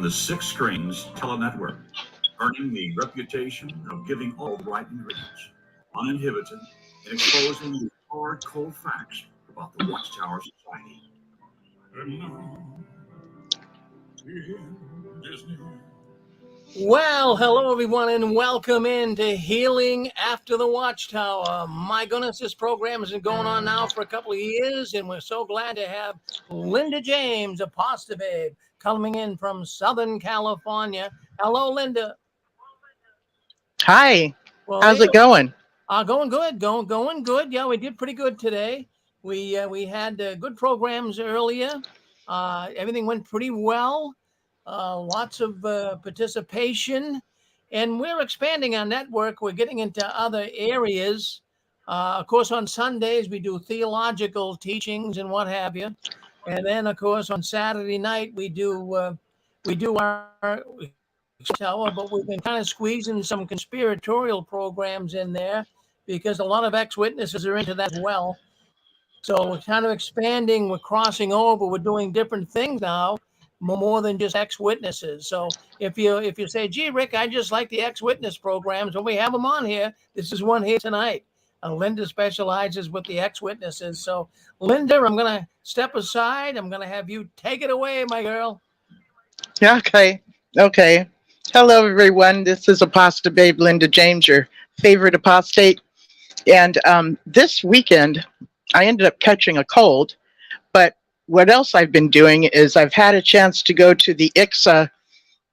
on the Six Screens Telenetwork, earning the reputation of giving all the right ingredients, uninhibited, and exposing the hard, cold facts about the Watchtower Society. And now, in Disney. Well, hello everyone, and welcome into Healing After the Watchtower. My goodness, this program has been going on now for a couple of years, and we're so glad to have Linda James, Apostle Babe, coming in from Southern California. Hello, Linda. Hi. Well, how's it going? Going good. Going good. Yeah, we did pretty good today. We had good programs earlier. Everything went pretty well. Lots of participation, and we're expanding our network. We're getting into other areas. Of course, on Sundays, we do theological teachings and what have you. And then, of course, on Saturday night, we do our tower, but we've been kind of squeezing some conspiratorial programs in there because a lot of ex-witnesses are into that as well. So we're kind of expanding. We're crossing over. We're doing different things now, more than just ex-witnesses. So if you say, gee, Rick, I just like the ex-witness programs, when we have them on here, this is one here tonight. Linda specializes with the ex-witnesses. So Linda, I'm going to step aside. I'm going to have you take it away, my girl. Okay. Hello, everyone. This is Apostle Babe Linda James, your favorite apostate. And this weekend, I ended up catching a cold, but what else I've been doing is I've had a chance to go to the ICSA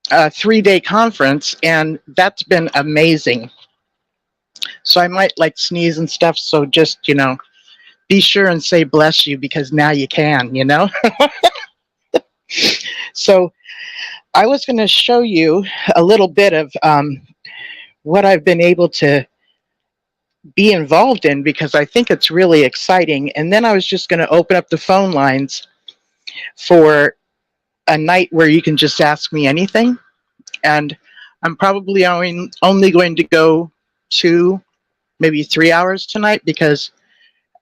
3-day conference, and that's been amazing. So I might like sneeze and stuff, so just, be sure and say bless you, because now you can, So I was going to show you a little bit of what I've been able to be involved in, because I think it's really exciting. And then I was just going to open up the phone lines for a night where you can just ask me anything. And I'm probably only going to go 2, maybe 3 hours tonight, because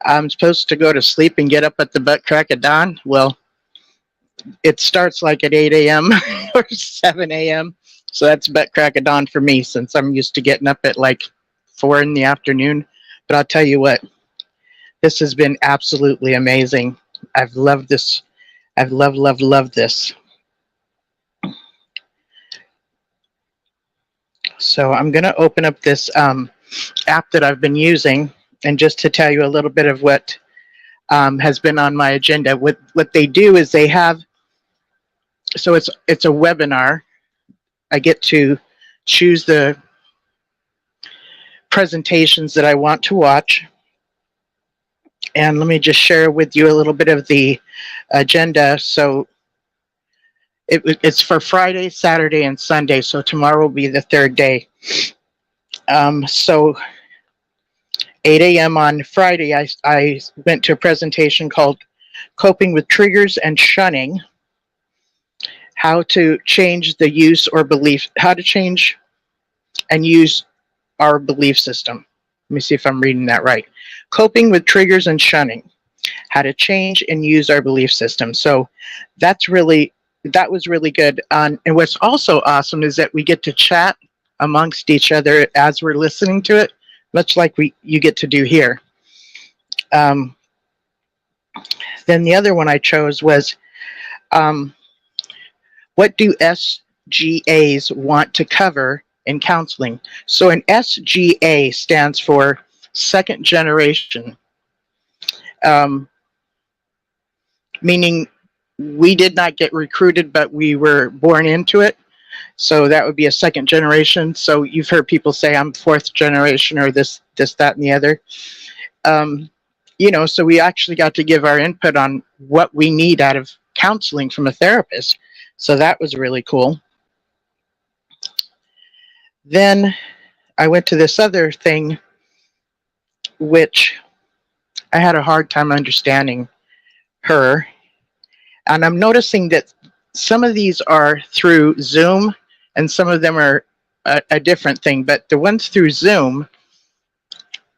I'm supposed to go to sleep and get up at the butt crack of dawn. Well, it starts like at 8 a.m. or 7 a.m. So that's butt crack of dawn for me, since I'm used to getting up at like 4 in the afternoon. But I'll tell you what, this has been absolutely amazing. I've loved this. I've loved this. So I'm going to open up this app that I've been using, and just to tell you a little bit of what has been on my agenda. What they do is they have, so it's a webinar. I get to choose the presentations that I want to watch. And let me just share with you a little bit of the agenda. So it's for Friday, Saturday, and Sunday. So tomorrow will be the 3rd day. So 8 a.m. on Friday, I went to a presentation called Coping with Triggers and Shunning. How to change the use or belief, how to change and use our belief system. Let me see if I'm reading that right. Coping with Triggers and Shunning. How to change and use our belief system. So that was really good. And what's also awesome is that we get to chat amongst each other as we're listening to it, much like you get to do here. Then the other one I chose was, what do SGAs want to cover in counseling? So an SGA stands for second generation, meaning we did not get recruited, but we were born into it. So that would be a second generation. So you've heard people say I'm 4th generation, or this, that, and the other. So we actually got to give our input on what we need out of counseling from a therapist. So that was really cool. Then I went to this other thing, which I had a hard time understanding her. And I'm noticing that some of these are through Zoom and some of them are a different thing. But the ones through Zoom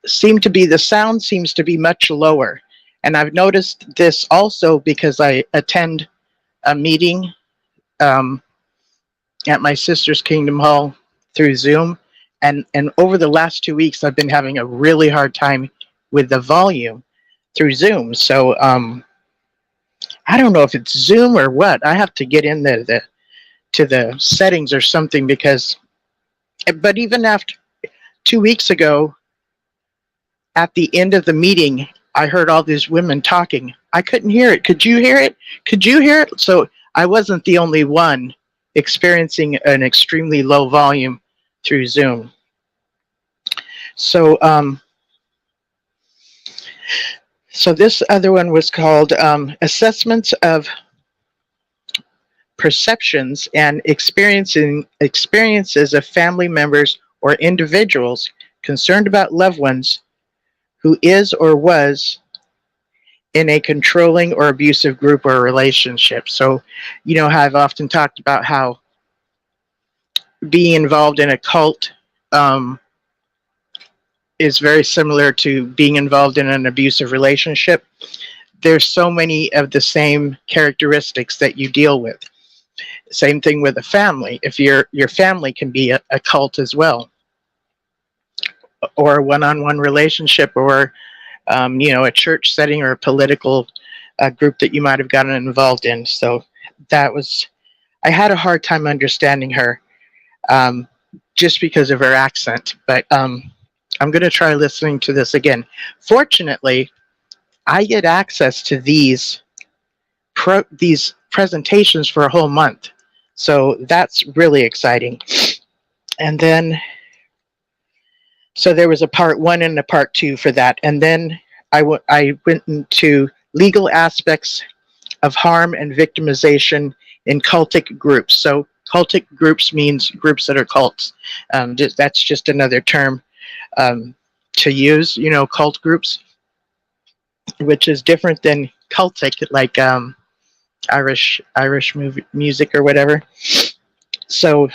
the sound seems to be much lower. And I've noticed this also because I attend a meeting at my sister's Kingdom Hall through Zoom. And over the last 2 weeks, I've been having a really hard time with the volume through Zoom. So I don't know if it's Zoom or what. I have to get in to the settings or something because, but even after 2 weeks ago, at the end of the meeting, I heard all these women talking. I couldn't hear it. Could you hear it? Could you hear it? So I wasn't the only one experiencing an extremely low volume through Zoom. So, so this other one was called Assessments of Perceptions and Experiences of Family Members or Individuals Concerned about Loved Ones who is or was in a controlling or abusive group or relationship. So, you know how I've often talked about how being involved in a cult is very similar to being involved in an abusive relationship. There's so many of the same characteristics that you deal with. Same thing with a family. If your family can be a cult as well, or a one-on-one relationship, or you know, a church setting or a political group that you might have gotten involved in. So that was, I had a hard time understanding her just because of her accent, but I'm going to try listening to this again. Fortunately, I get access to these presentations for a whole month. So that's really exciting. And then, so there was a part 1 and a part 2 for that. And then I went into legal aspects of harm and victimization in cultic groups. So cultic groups means groups that are cults. That's just another term to use, you know, cult groups, which is different than cultic, like Irish music or whatever. So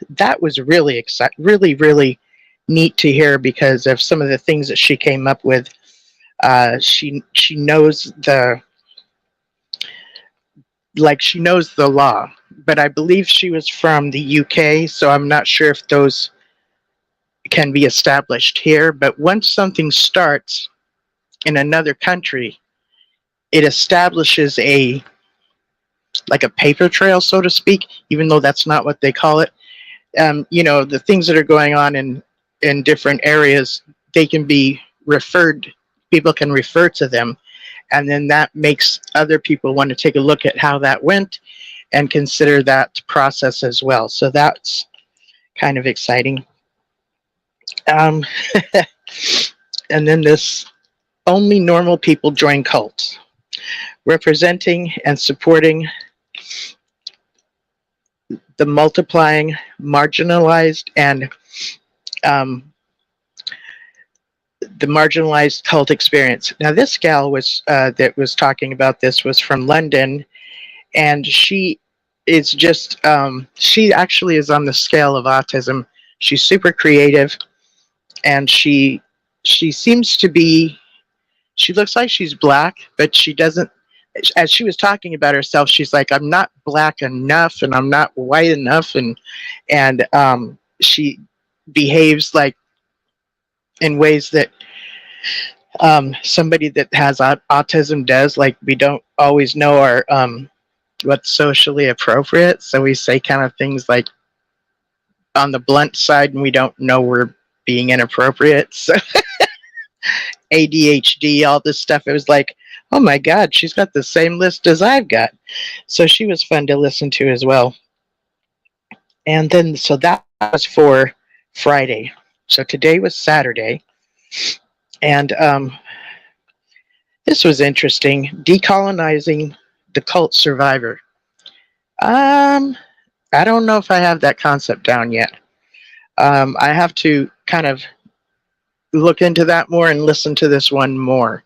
that was really really neat to hear because of some of the things that she came up with. She knows she knows the law, but I believe she was from the UK, so I'm not sure if those can be established here. But once something starts in another country, it establishes a paper trail, so to speak, even though that's not what they call it. You know, the things that are going on in different areas, they can be referred, people can refer to them, and then that makes other people want to take a look at how that went and consider that process as well. So that's kind of exciting. And then this, only normal people join cults, representing and supporting the multiplying, marginalized, and the marginalized cult experience. Now, this gal was that was talking about this was from London, and she is just she actually is on the scale of autism. She's super creative, and she seems to be. She looks like she's black, but she doesn't. As she was talking about herself, she's like, "I'm not black enough, and I'm not white enough," and she behaves like in ways that somebody that has autism does. Like, we don't always know our what's socially appropriate, so we say kind of things like on the blunt side, and we don't know we're being inappropriate. So ADHD, all this stuff. It was like, oh my God, she's got the same list as I've got. So she was fun to listen to as well. And then, so that was for Friday. So today was Saturday. And this was interesting. Decolonizing the cult survivor. I don't know if I have that concept down yet. I have to kind of look into that more and listen to this one more.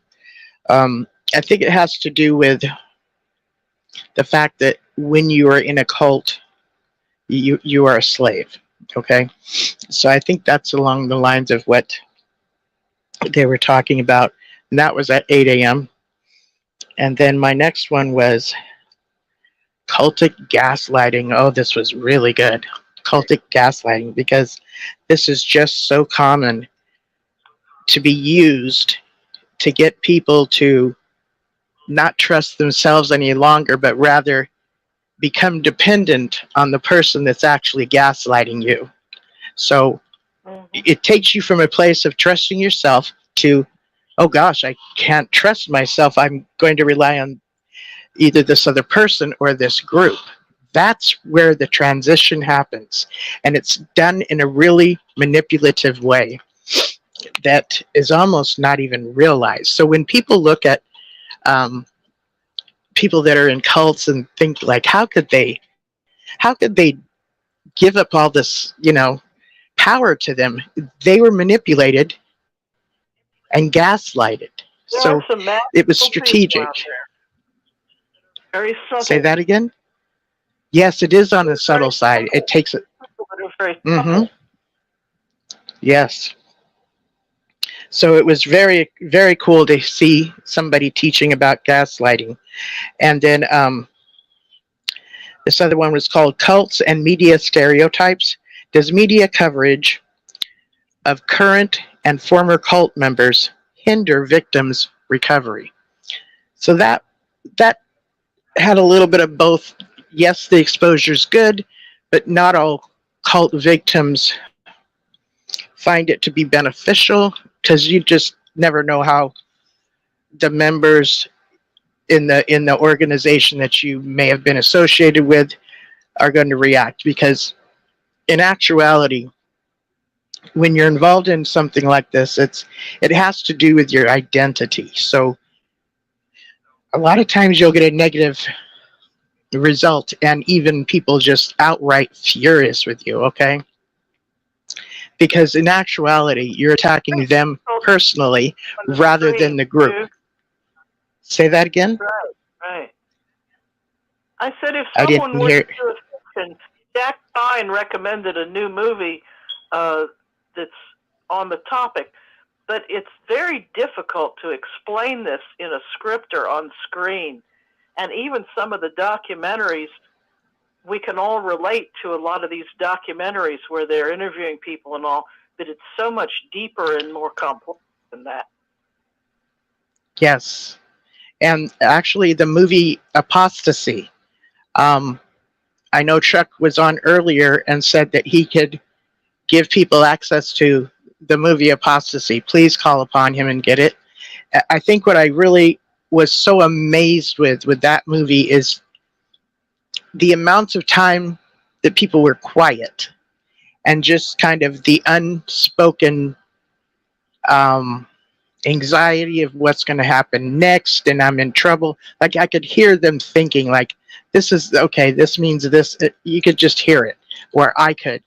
I think it has to do with the fact that when you are in a cult, you are a slave. Okay, so I think that's along the lines of what they were talking about, and that was at 8 a.m. And then my next one was Cultic Gaslighting. Oh, this was really good. Cultic Gaslighting, because this is just so common to be used to get people to not trust themselves any longer, but rather become dependent on the person that's actually gaslighting you. So it takes you from a place of trusting yourself to, oh gosh, I can't trust myself. I'm going to rely on either this other person or this group. That's where the transition happens. And it's done in a really manipulative way that is almost not even realized. So when people look at people that are in cults and think like, how could they give up all this, power to them? They were manipulated and gaslighted. There are So some it was magical people strategic. out there. Very subtle. Say that again? Yes, it is on the subtle side. It takes it. Very Mm-hmm. Yes. So it was very, very cool to see somebody teaching about gaslighting. And then this other one was called Cults and Media Stereotypes. Does media coverage of current and former cult members hinder victims' recovery? So that had a little bit of both. Yes, the exposure is good, but not all cult victims find it to be beneficial, because you just never know how the members in the organization that you may have been associated with are going to react. Because in actuality, when you're involved in something like this, it has to do with your identity. So a lot of times you'll get a negative result, and even people just outright furious with you, okay? Because in actuality, you're attacking them personally rather than the group. Say that again? Right. I said if I someone didn't were hear. to do a fiction, Jack Pine recommended a new movie that's on the topic, but it's very difficult to explain this in a script or on screen. And even some of the documentaries, we can all relate to a lot of these documentaries where they're interviewing people and all, but it's so much deeper and more complex than that. Yes. And actually, the movie Apostasy, I know Chuck was on earlier and said that he could give people access to the movie Apostasy. Please call upon him and get it. I think what I really was so amazed with that movie is the amount of time that people were quiet and just kind of the unspoken anxiety of what's going to happen next, and I'm in trouble. Like, I could hear them thinking like, this is okay, this means this. You could just hear it, or I could.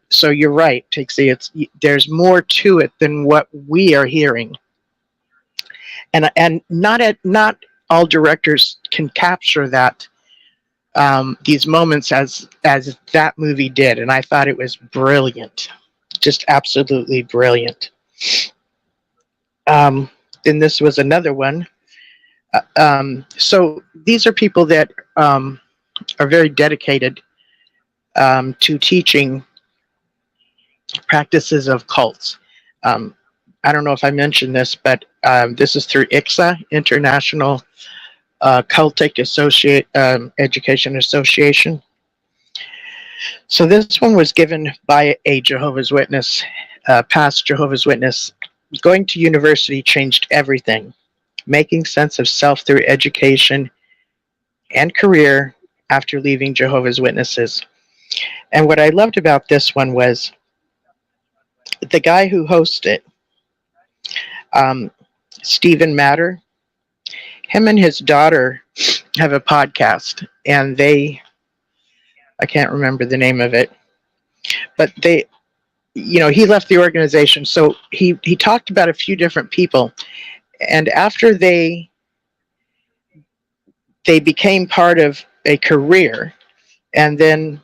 So you're right, Tixie. There's more to it than what we are hearing, and not all directors can capture that, these moments as that movie did, and I thought it was brilliant, just absolutely brilliant. Then this was another one. So these are people that are very dedicated to teaching practices of cults. I don't know if I mentioned this, but this is through ICSA, International Cultic Education Association. So this one was given by a Jehovah's Witness, past Jehovah's Witness. Going to university changed everything. Making sense of self through education and career after leaving Jehovah's Witnesses. And what I loved about this one was the guy who hosted it, Stephen Matter. Him and his daughter have a podcast, and I can't remember the name of it, but he left the organization. So he talked about a few different people, and after they became part of a career, and then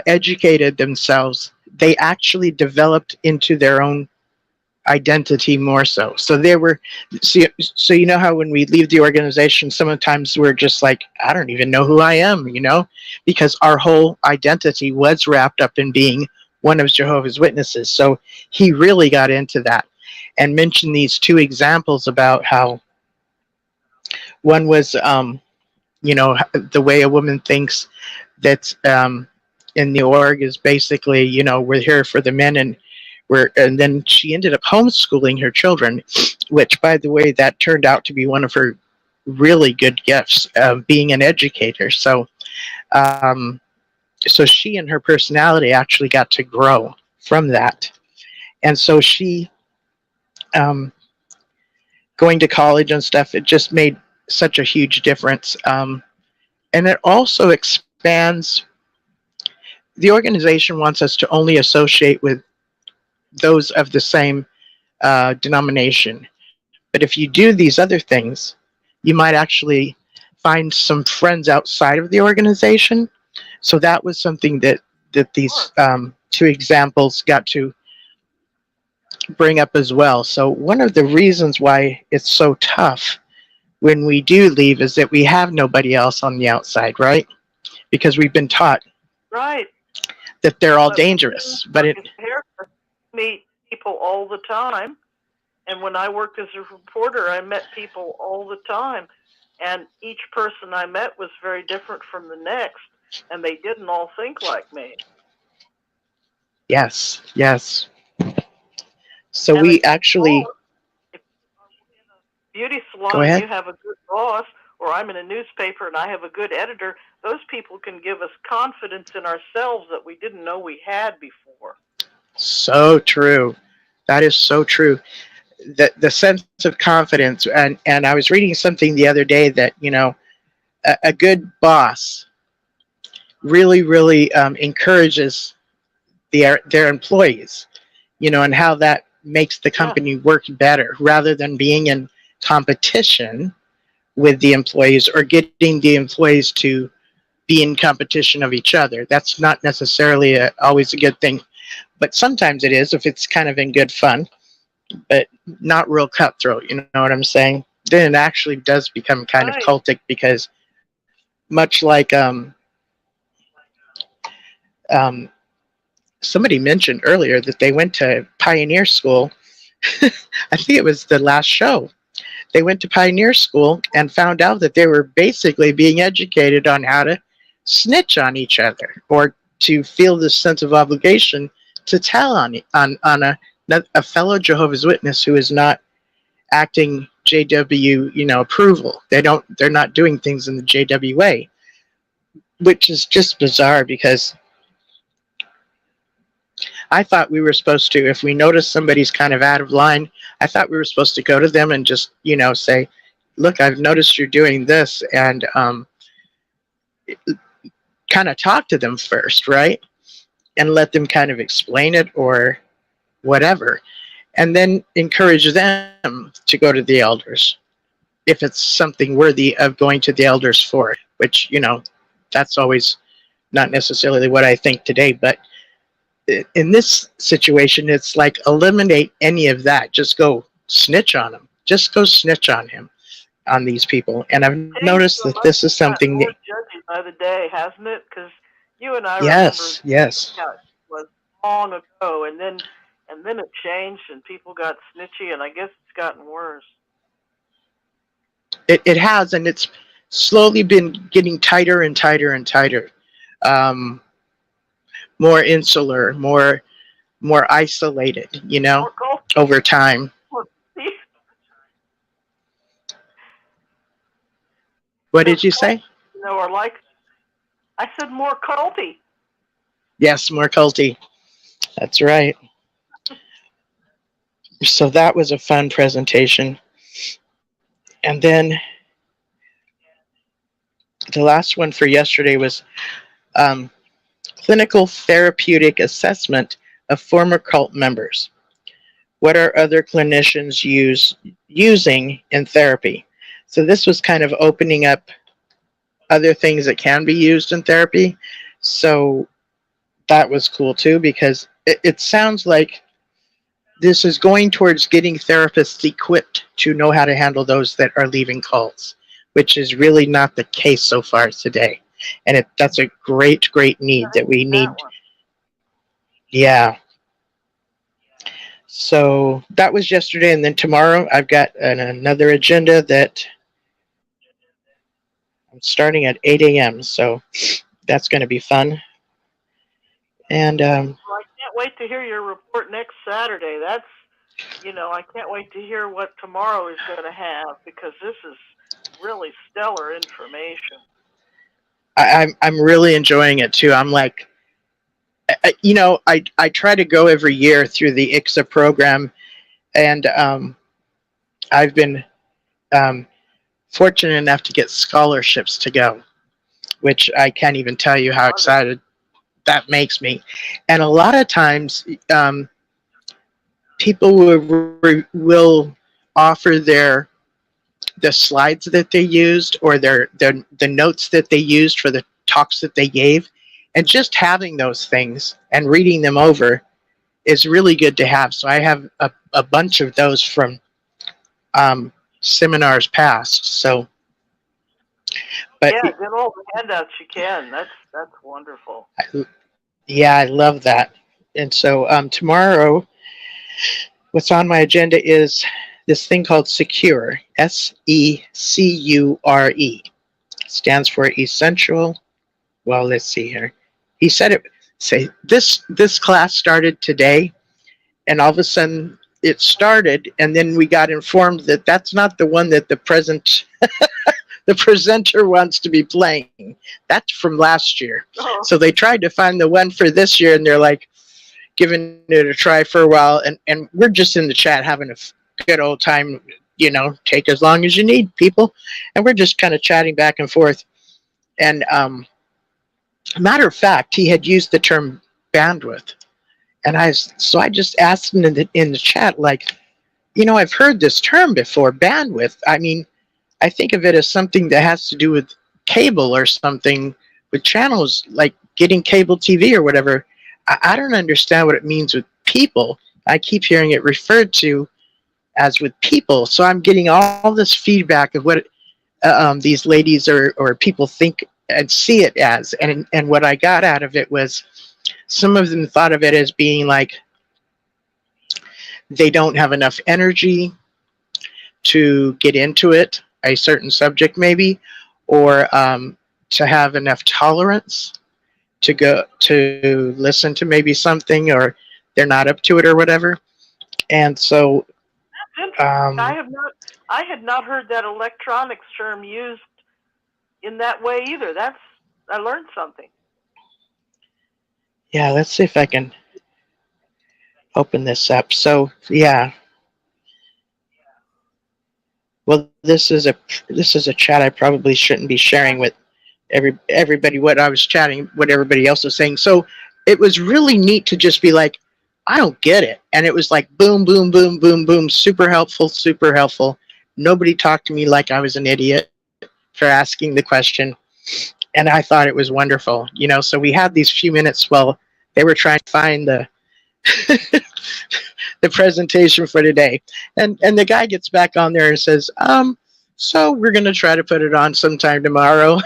educated themselves, they actually developed into their own identity more so. So there were, so you know how when we leave the organization, sometimes we're just like, I don't even know who I am, because our whole identity was wrapped up in being one of Jehovah's Witnesses. So he really got into that and mentioned these two examples about how one was, the way a woman thinks that in the org is basically, we're here for the men, and then she ended up homeschooling her children, which, by the way, that turned out to be one of her really good gifts of being an educator. So she and her personality actually got to grow from that. And so she, going to college and stuff, it just made such a huge difference. And it also expands. The organization wants us to only associate with those of the same denomination. But if you do these other things, you might actually find some friends outside of the organization. So that was something that these two examples got to bring up as well. So one of the reasons why it's so tough when we do leave is that we have nobody else on the outside, right? Because we've been taught Right. that they're all dangerous. But it meet people all the time. And when I worked as a reporter, I met people all the time. And each person I met was very different from the next. And they didn't all think like me. Yes. So and we actually... If in a beauty salon and you have a good boss, or I'm in a newspaper and I have a good editor, those people can give us confidence in ourselves that we didn't know we had before. So true. That is so true. The sense of confidence. And I was reading something the other day that, a good boss really, really encourages their employees, and how that makes the company work better rather than being in competition with the employees or getting the employees to be in competition of each other. That's not necessarily always a good thing, but sometimes it is if it's kind of in good fun, but not real cutthroat. You know what I'm saying? Then it actually does become kind of cultic, because much like somebody mentioned earlier that they went to pioneer school. I think it was the last show. They went to pioneer school and found out that they were basically being educated on how to snitch on each other, or to feel this sense of obligation to tell on a fellow Jehovah's Witness who is not acting JW, approval. They're not doing things in the JW way, which is just bizarre, because I thought we were supposed to, if we notice somebody's kind of out of line, I thought we were supposed to go to them and just, say, look, I've noticed you're doing this, and kind of talk to them first, right? And let them kind of explain it or whatever. And then encourage them to go to the elders if it's something worthy of going to the elders for, which, that's always not necessarily what I think today. But in this situation, it's like, eliminate any of that. Just go snitch on them. Just go snitch on him, on these people. And I've noticed that this is something that... judging by the day, hasn't it? Because you and I yes. it was long ago, and then it changed, and people got snitchy, and I guess it's gotten worse. It has, and it's slowly been getting tighter and tighter and tighter. More insular, more isolated, over time. What did you say? Or like, I said more culty. Yes, more culty. That's right. So that was a fun presentation. And then the last one for yesterday was clinical therapeutic assessment of former cult members. What are other clinicians using in therapy? So this was kind of opening up other things that can be used in therapy. So that was cool too, because it sounds like this is going towards getting therapists equipped to know how to handle those that are leaving cults, which is really not the case so far today. And that's a great, great need that we need. Yeah. So that was yesterday, and then tomorrow I've got another agenda that I'm starting at 8 a.m. So that's going to be fun. And well, I can't wait to hear your report next Saturday. That's, I can't wait to hear what tomorrow is going to have, because this is really stellar information. I'm really enjoying it too. I'm like, I try to go every year through the ICSA program, and I've been fortunate enough to get scholarships to go, which I can't even tell you how excited that makes me. And a lot of times, people will offer the slides that they used, or the notes that they used for the talks that they gave, and just having those things and reading them over is really good to have. So I have a bunch of those from seminars past. So, but yeah, get all the handouts you can. That's wonderful. Yeah, I love that. And so tomorrow, what's on my agenda is this thing called SECURE, SECURE. Stands for essential. Well, let's see here. He said it. Say this class started today, and all of a sudden it started, and then we got informed that that's not the one that the presenter wants to be playing. That's from last year. Oh. So they tried to find the one for this year, and they're like giving it a try for a while, and we're just in the chat having a good old time. Take as long as you need, people, and we're just kind of chatting back and forth. And matter of fact, he had used the term bandwidth, and I just asked him in the chat, like, I've heard this term before, bandwidth. I mean, I think of it as something that has to do with cable or something, with channels, like getting cable TV or whatever. I don't understand what it means with people. I keep hearing it referred to as with people. So I'm getting all this feedback of what these ladies or people think and see it as. And what I got out of it was, some of them thought of it as being like they don't have enough energy to get into it, a certain subject maybe, or to have enough tolerance to go to listen to maybe something, or they're not up to it or whatever. And so I had not heard that electronics term used in that way either. I learned something. Yeah, let's see if I can open this up. So yeah. Well, this is a chat I probably shouldn't be sharing with everybody what I was chatting, what everybody else was saying. So it was really neat to just be like, I don't get it. And it was like boom, boom, boom, boom, boom, super helpful, super helpful. Nobody talked to me like I was an idiot for asking the question. And I thought it was wonderful. So we had these few minutes while they were trying to find the the presentation for today. And the guy gets back on there and says, so we're going to try to put it on sometime tomorrow.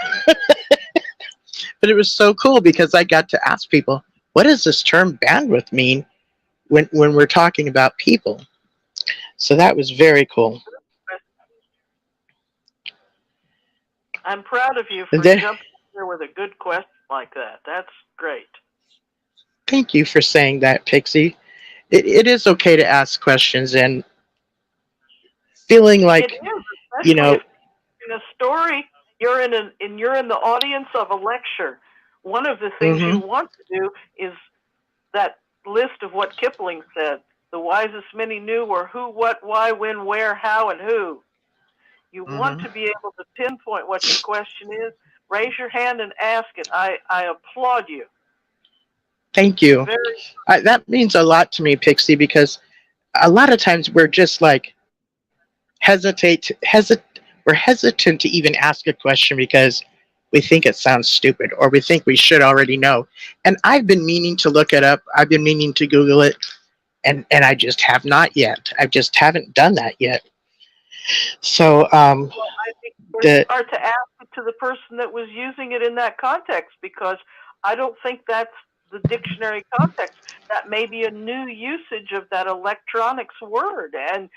But it was so cool because I got to ask people, what does this term bandwidth mean when we're talking about people? So that was very cool. I'm proud of you for jumping here with a good question like that. That's great. Thank you for saying that, Pixie. It is okay to ask questions, and feeling like, it is, in a story, you're in the audience of a lecture. One of the things you want to do is that list of what Kipling said. The wisest many knew were who, what, why, when, where, how, and who. You want to be able to pinpoint what your question is. Raise your hand and ask it. I applaud you. Thank you. That means a lot to me, Pixie, because a lot of times we're just like we're hesitant to even ask a question because we think it sounds stupid, or we think we should already know. And I've been meaning to look it up. I've been meaning to Google it. and I just have not yet. I just haven't done that yet. So Well, I think the you start to ask it to the person that was using it in that context, because I don't think that's the dictionary context. That may be a new usage of that electronics word, and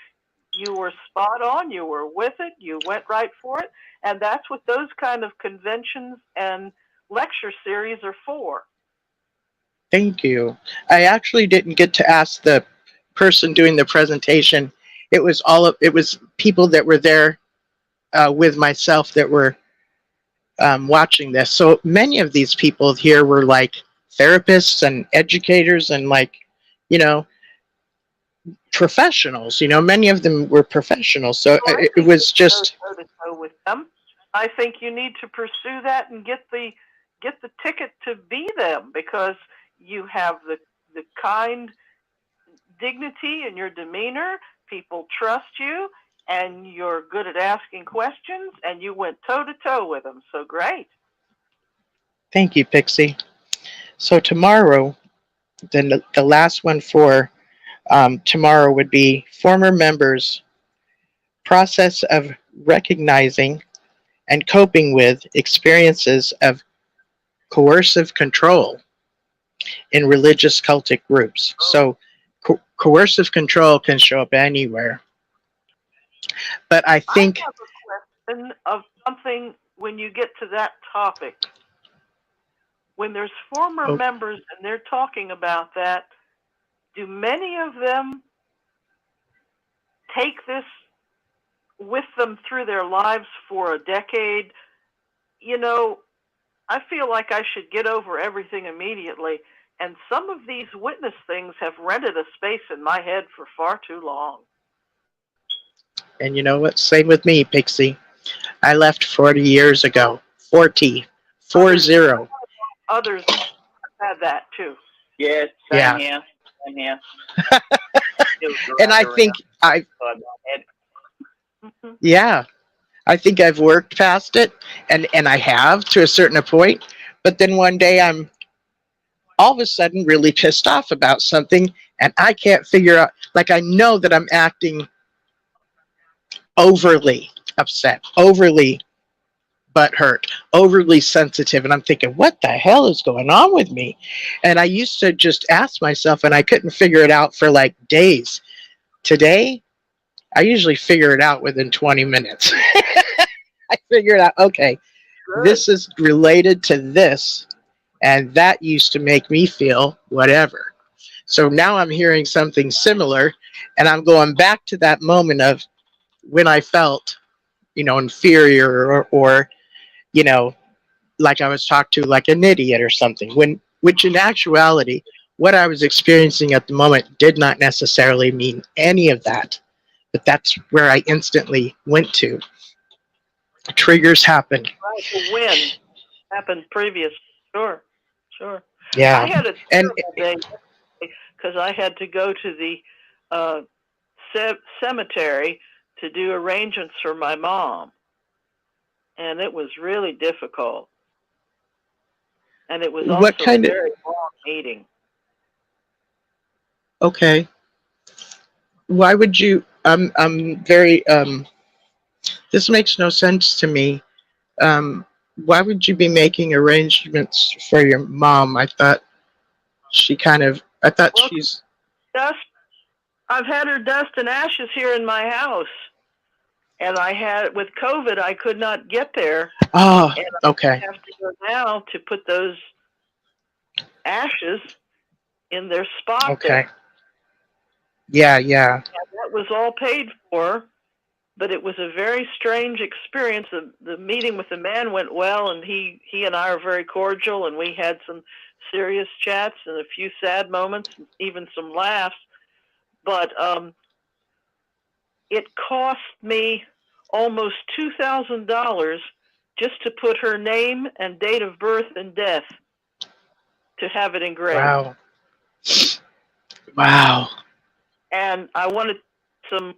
you were spot on. You were with it. You went right for it, and that's what those kind of conventions and lecture series are for. Thank you. I actually didn't get to ask the person doing the presentation. It was people that were there with myself that were watching this. So many of these people here were like therapists and educators and like, you know, professionals. Many of them were professionals. So Well, it was just. Go to go with them. I think you need to pursue that and get the ticket to be them, because you have the kind dignity in your demeanor. People trust you, and you're good at asking questions, and you went toe to toe with them. So great. Thank you, Pixie. So tomorrow, then the last one for tomorrow would be former members' process of recognizing and coping with experiences of coercive control in religious cultic groups. So coercive control can show up anywhere. But I think I have a question of something when you get to that topic. When there's former members and they're talking about that, do many of them take this with them through their lives for a decade? I feel like I should get over everything immediately, and some of these witness things have rented a space in my head for far too long. And you know what? Same with me, Pixie. I left 40 years ago. 40. 40. Others had that too. Yes, Yeah. Same here. And I think yeah, I think I've worked past it, and I have to a certain point. But then one day I'm all of a sudden really pissed off about something, and I can't figure out. Like, I know that I'm acting overly upset, overly butthurt, overly sensitive, and I'm thinking, what the hell is going on with me? And I used to just ask myself, and I couldn't figure it out for like days. Today, I usually figure it out within 20 minutes. I figured out, okay, this is related to this, and that used to make me feel whatever. So now I'm hearing something similar, and I'm going back to that moment of when I felt, inferior or like I was talked to like an idiot or something. Which in actuality, what I was experiencing at the moment did not necessarily mean any of that. But that's where I instantly went to. Triggers happen. Right, the win happened previous. Sure. Yeah. I had a terrible day because I had to go to the cemetery to do arrangements for my mom, and it was really difficult. And it was also a very long meeting. Okay. Why would you? I'm very. This makes no sense to me. Why would you be making arrangements for your mom? I thought she's. Dust. I've had her dust and ashes here in my house, and with COVID, I could not get there. Oh, and okay. I have to go now to put those ashes in their spot. Okay. There. Yeah. And that was all paid for, but it was a very strange experience. The meeting with the man went well, and he and I are very cordial, and we had some serious chats and a few sad moments, and even some laughs. But it cost me almost $2,000 just to put her name and date of birth and death to have it engraved. Wow. And I wanted some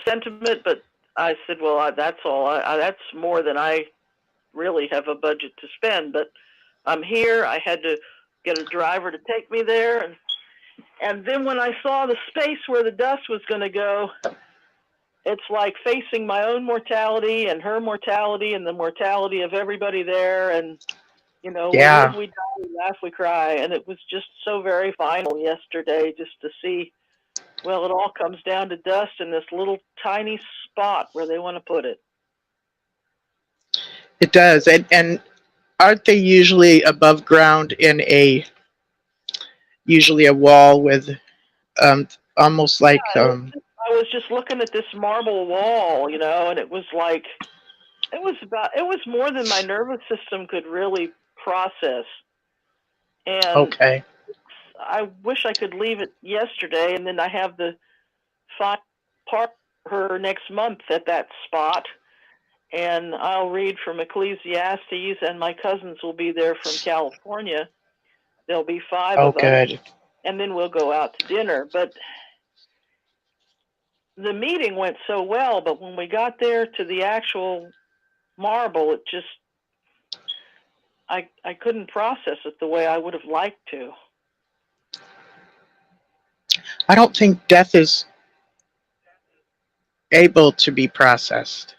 sentiment, but I said, well, that's all. That's more than I really have a budget to spend. But I'm here. I had to get a driver to take me there, and And then when I saw the space where the dust was going to go, it's like facing my own mortality and her mortality and the mortality of everybody there. And, you know, we Yeah. live, we die, we laugh, we cry. And it was just so very final yesterday just to see, well, it all comes down to dust in this little tiny spot where they want to put it. It does. And aren't they usually above ground in usually a wall with almost like I was just looking at this marble wall, you know, and it was like, it was more than my nervous system could really process. And okay. I wish I could leave it yesterday, and then I have the final part her next month at that spot. And I'll read from Ecclesiastes, and my cousins will be there from California. There'll be 5 Oh, of us, good. and then we'll go out to dinner. But the meeting went so well, but when we got there to the actual marble, it just, I couldn't process it the way I would have liked to. I don't think death is able to be processed.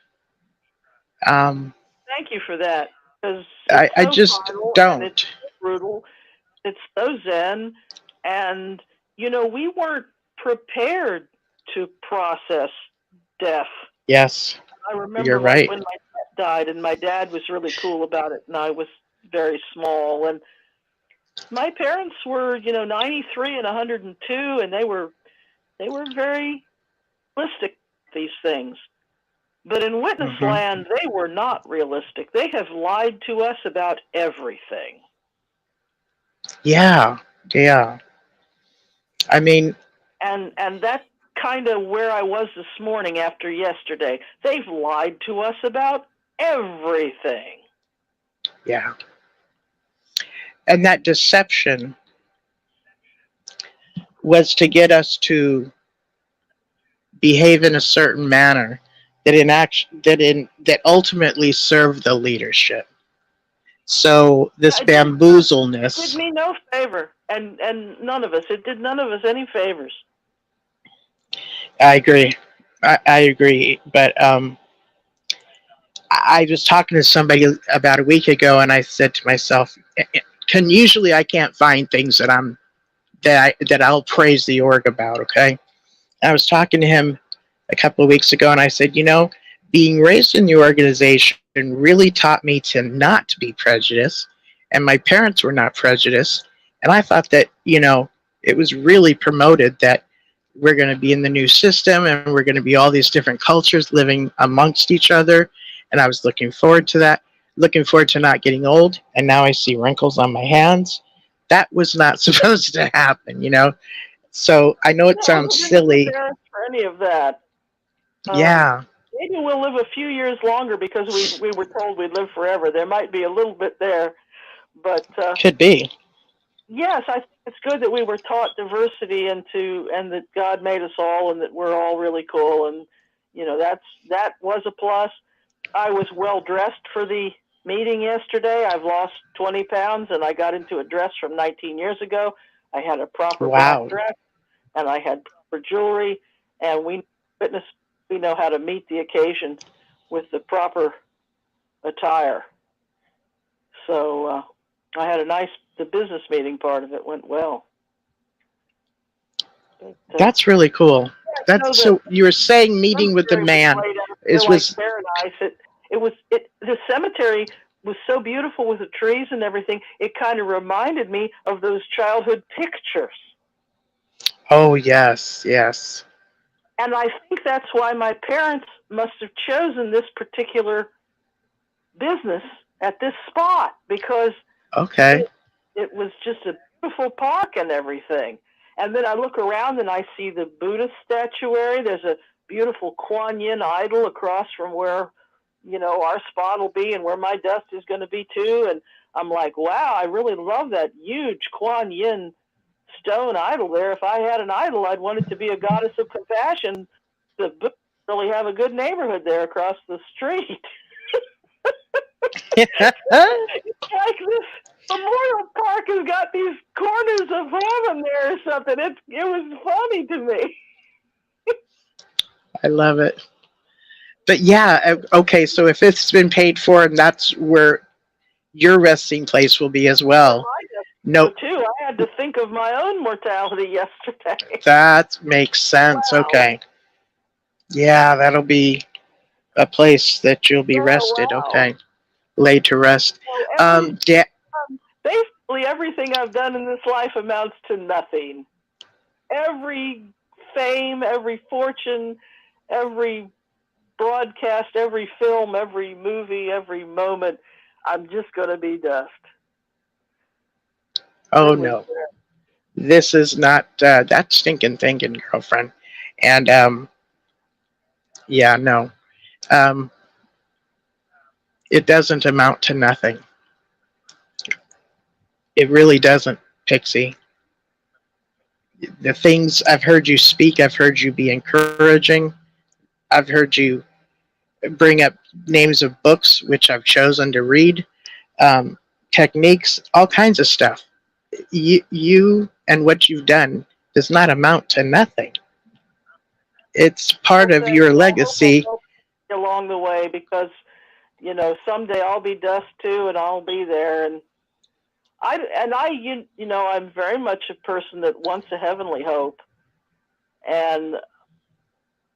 Thank you for that, because I it's so just final, don't. and it's so brutal. It's so zen, and you know, we weren't prepared to process death. Yes, I remember you're like right. when my dad died, and my dad was really cool about it, and I was very small, and my parents were, you know, 93 and 102, and they were very realistic with these things. But in witness Mhm. land, they were not realistic. They have lied to us about everything. Yeah, yeah. I mean, And that's kind of where I was this morning after yesterday. They've lied to us about everything. yeah. And that deception was to get us to behave in a certain manner that ultimately served the leadership. So this It did bamboozleness. me no favor, and none of us. It did none of us any favors. I agree. I agree. But I was talking to somebody about a week ago, and I said to myself, "Can usually I can't find things that I'll praise the org about." Okay, I was talking to him a couple of weeks ago, and I said, being raised in the organization really taught me to not be prejudiced, and my parents were not prejudiced, and I thought that it was really promoted that we're going to be in the new system and we're going to be all these different cultures living amongst each other, and I was looking forward to that, looking forward to not getting old, and now I see wrinkles on my hands. That was not supposed to happen. So I know it No, sounds we didn't silly. prepare us for any of that. Yeah, Maybe we'll live a few years longer because we were told we'd live forever. There might be a little bit there, but could be. yes, I think it's good that we were taught diversity and that God made us all and that we're all really cool, and that was a plus. I was well dressed for the meeting yesterday. I've lost 20 pounds, and I got into a dress from 19 years ago. I had a proper black Wow. dress, and I had proper jewelry, and we know how to meet the occasion with the proper attire. So I had the business meeting part of it went well. But, That's really cool. That's so you were saying meeting with the man was paradise. The cemetery was so beautiful with the trees and everything. It kind of reminded me of those childhood pictures. Oh, yes. And I think that's why my parents must have chosen this particular business at this spot, because Okay. it was just a beautiful park and everything. And then I look around and I see the Buddhist statuary. There's a beautiful Kuan Yin idol across from where, our spot will be and where my dust is going to be too. And I'm like, wow, I really love that huge Kuan Yin stone idol there. If I had an idol, I'd want it to be a goddess of compassion. The Buddhists really have a good neighborhood there across the street. It's like this Memorial Park has got these corners of heaven there or something. It was funny to me. I love it. But yeah, okay, so if it's been paid for and that's where your resting place will be as well. So No, too, I had to think of my own mortality yesterday. that makes sense. Wow. Okay. Yeah, that'll be a place that you'll be rested. Wow. Okay. Laid to rest. So Yeah. basically, everything I've done in this life amounts to nothing. Every fame, every fortune, every broadcast, every film, every movie, every moment, I'm just going to be dust. Oh no. This is not that stinking thinking, girlfriend. And yeah, no. Um, it doesn't amount to nothing. It really doesn't, Pixie. The things I've heard you speak, I've heard you be encouraging. I've heard you bring up names of books which I've chosen to read, techniques, all kinds of stuff. You and what you've done does not amount to nothing. It's part of your legacy. Along the way, because someday I'll be dust too, and I'll be there, and I'm very much a person that wants a heavenly hope. And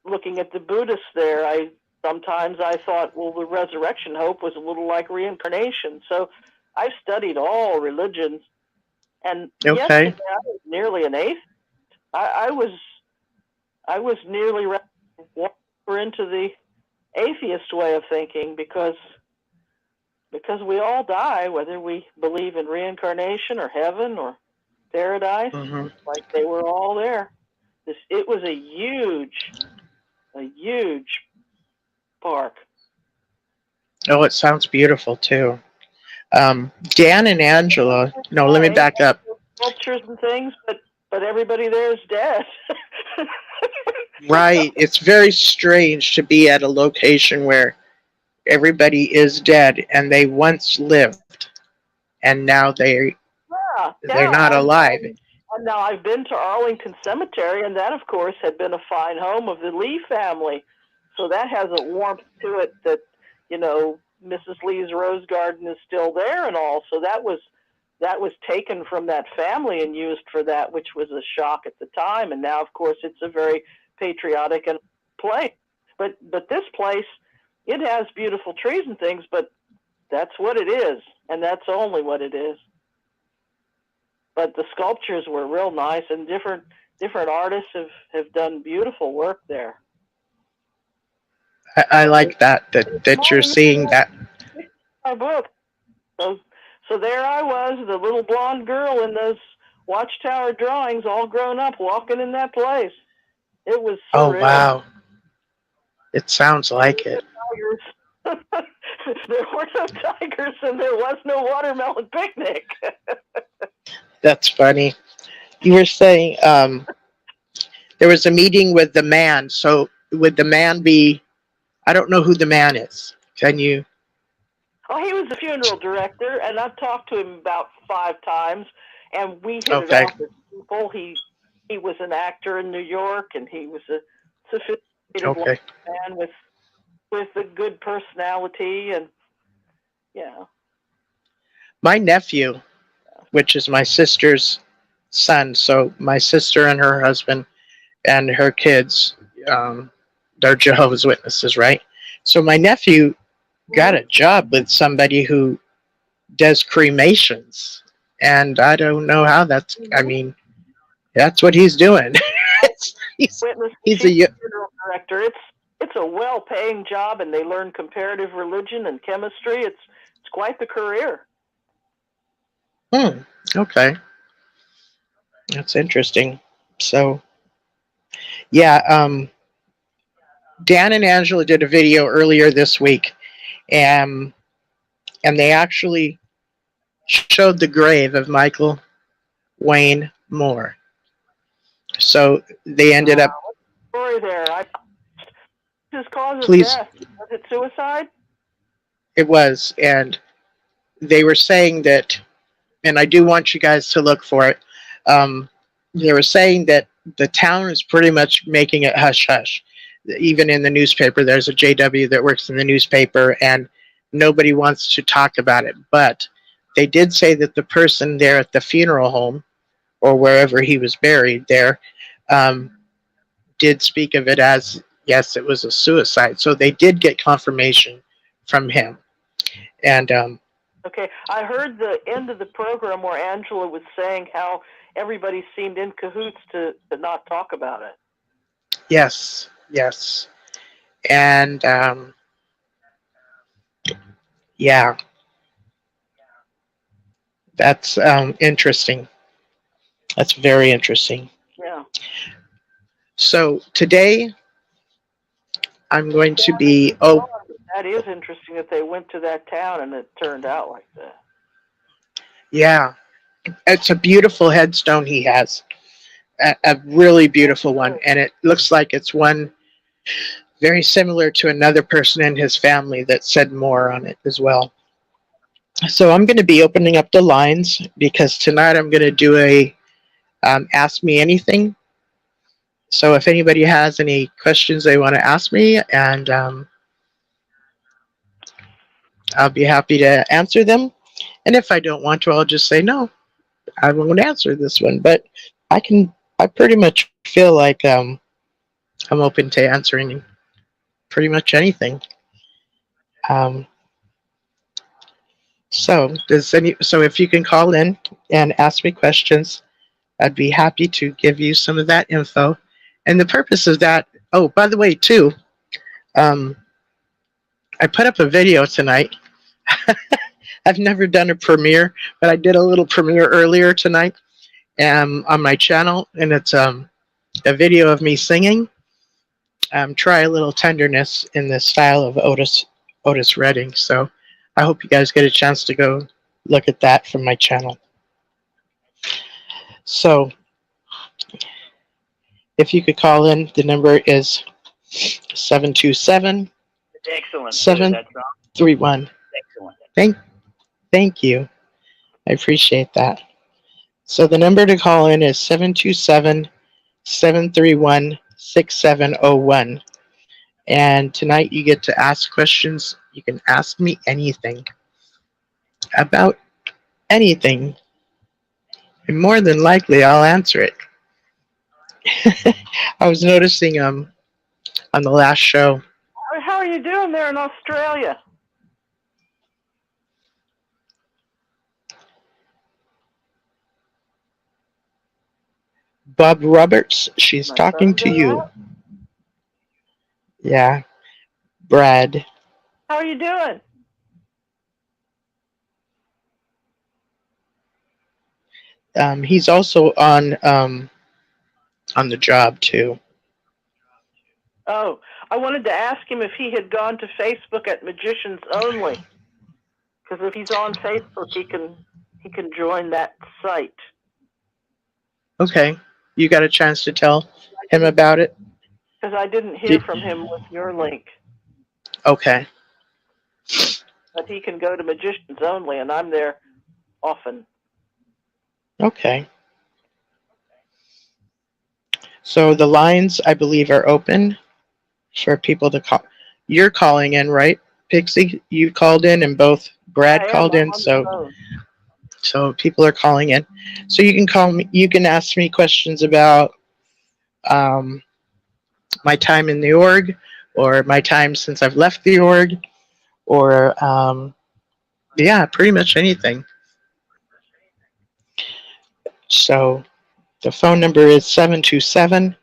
looking at the Buddhists there, sometimes I thought, well, the resurrection hope was a little like reincarnation. So I've studied all religions, and yesterday I was nearly an atheist. I was nearly into the atheist way of thinking, because we all die, whether we believe in reincarnation or heaven or paradise. Like, they were all there. It was a huge park. Oh, it sounds beautiful too. Dan and Angela. No, let me back up. Sculptures and things, but everybody there is dead. Right. It's very strange to be at a location where everybody is dead and they once lived, and now they're not alive. And now I've been to Arlington Cemetery, and that, of course, had been a fine home of the Lee family. So that has a warmth to it that, Mrs. Lee's rose garden is still there and all. So that was taken from that family and used for that, which was a shock at the time. And now, of course, it's a very patriotic and place. But this place, it has beautiful trees and things, but that's what it is, and that's only what it is. But the sculptures were real nice, and different artists have done beautiful work there. I like that you're seeing that. Our book. So there I was, the little blonde girl in those Watchtower drawings, all grown up, walking in that place. It was surreal. Oh, wow. It sounds like it. There were no tigers, and there was no watermelon picnic. That's funny. You were saying there was a meeting with the man. So would the man be, I don't know who the man is. Can you? Oh, he was the funeral director, and I've talked to him about 5 times, and we hit it off as people. He was an actor in New York, and he was a sophisticated man with a good personality, and My nephew, which is my sister's son, so my sister and her husband and her kids, they're Jehovah's Witnesses, right? So my nephew got a job with somebody who does cremations, and I don't know how that's, I mean, that's what he's doing. he's a funeral director. It's a well-paying job, and they learn comparative religion and chemistry. It's quite the career. Okay. That's interesting. So, yeah, Dan and Angela did a video earlier this week, and they actually showed the grave of Michael Wayne Moore. So they ended up. Story there. His cause of death, was it suicide? It was, and they were saying that and I do want you guys to look for it. Um, they were saying that the town is pretty much making it hush hush. Even in the newspaper, there's a JW that works in the newspaper, and nobody wants to talk about it. But they did say that the person there at the funeral home, or wherever he was buried there, um, did speak of it as, yes, it was a suicide. So they did get confirmation from him. And Okay, I heard the end of the program where Angela was saying how everybody seemed in cahoots to not talk about it. yes, yes. And yeah, that's interesting. That's very interesting. Yeah. So today I'm going to be, oh, That is interesting that they went to that town and it turned out like that. yeah, it's a beautiful headstone he has, a really beautiful one. And it looks like it's one very similar to another person in his family that said more on it as well. So I'm going to be opening up the lines because tonight I'm going to do a Ask Me Anything. So if anybody has any questions they want to ask me, and I'll be happy to answer them. And if I don't want to, I'll just say no. I won't answer this one. But I pretty much feel like I'm open to answering pretty much anything. Um, so if you can call in and ask me questions, I'd be happy to give you some of that info. And the purpose of that, oh, by the way, too, um, I put up a video tonight. I've never done a premiere, but I did a little premiere earlier tonight on my channel, and it's a video of me singing. Try a little tenderness in the style of Otis Redding. So I hope you guys get a chance to go look at that from my channel. So if you could call in, the number is 727 Excellent. 731. Excellent. Thank you. I appreciate that. So the number to call in is 727 731 6701. And tonight you get to ask questions. You can ask me anything about anything. And more than likely I'll answer it. I was noticing on the last show. How are you doing there in Australia? Bob Roberts, she's talking to you. Yeah. Brad. How are you doing? He's also on the job too. Oh, I wanted to ask him if he had gone to Facebook at Magicians Only, because if he's on Facebook, he can join that site. Okay, you got a chance to tell him about it? Because I didn't hear from him with your link. Okay. But he can go to Magicians Only, and I'm there often. Okay. So the lines, I believe, are open for people to call. You're calling in, right, Pixie? You called in, and both Brad called in, so people are calling in. So you can call me. You can ask me questions about my time in the org, or my time since I've left the org, or yeah, pretty much anything. So the phone number is 727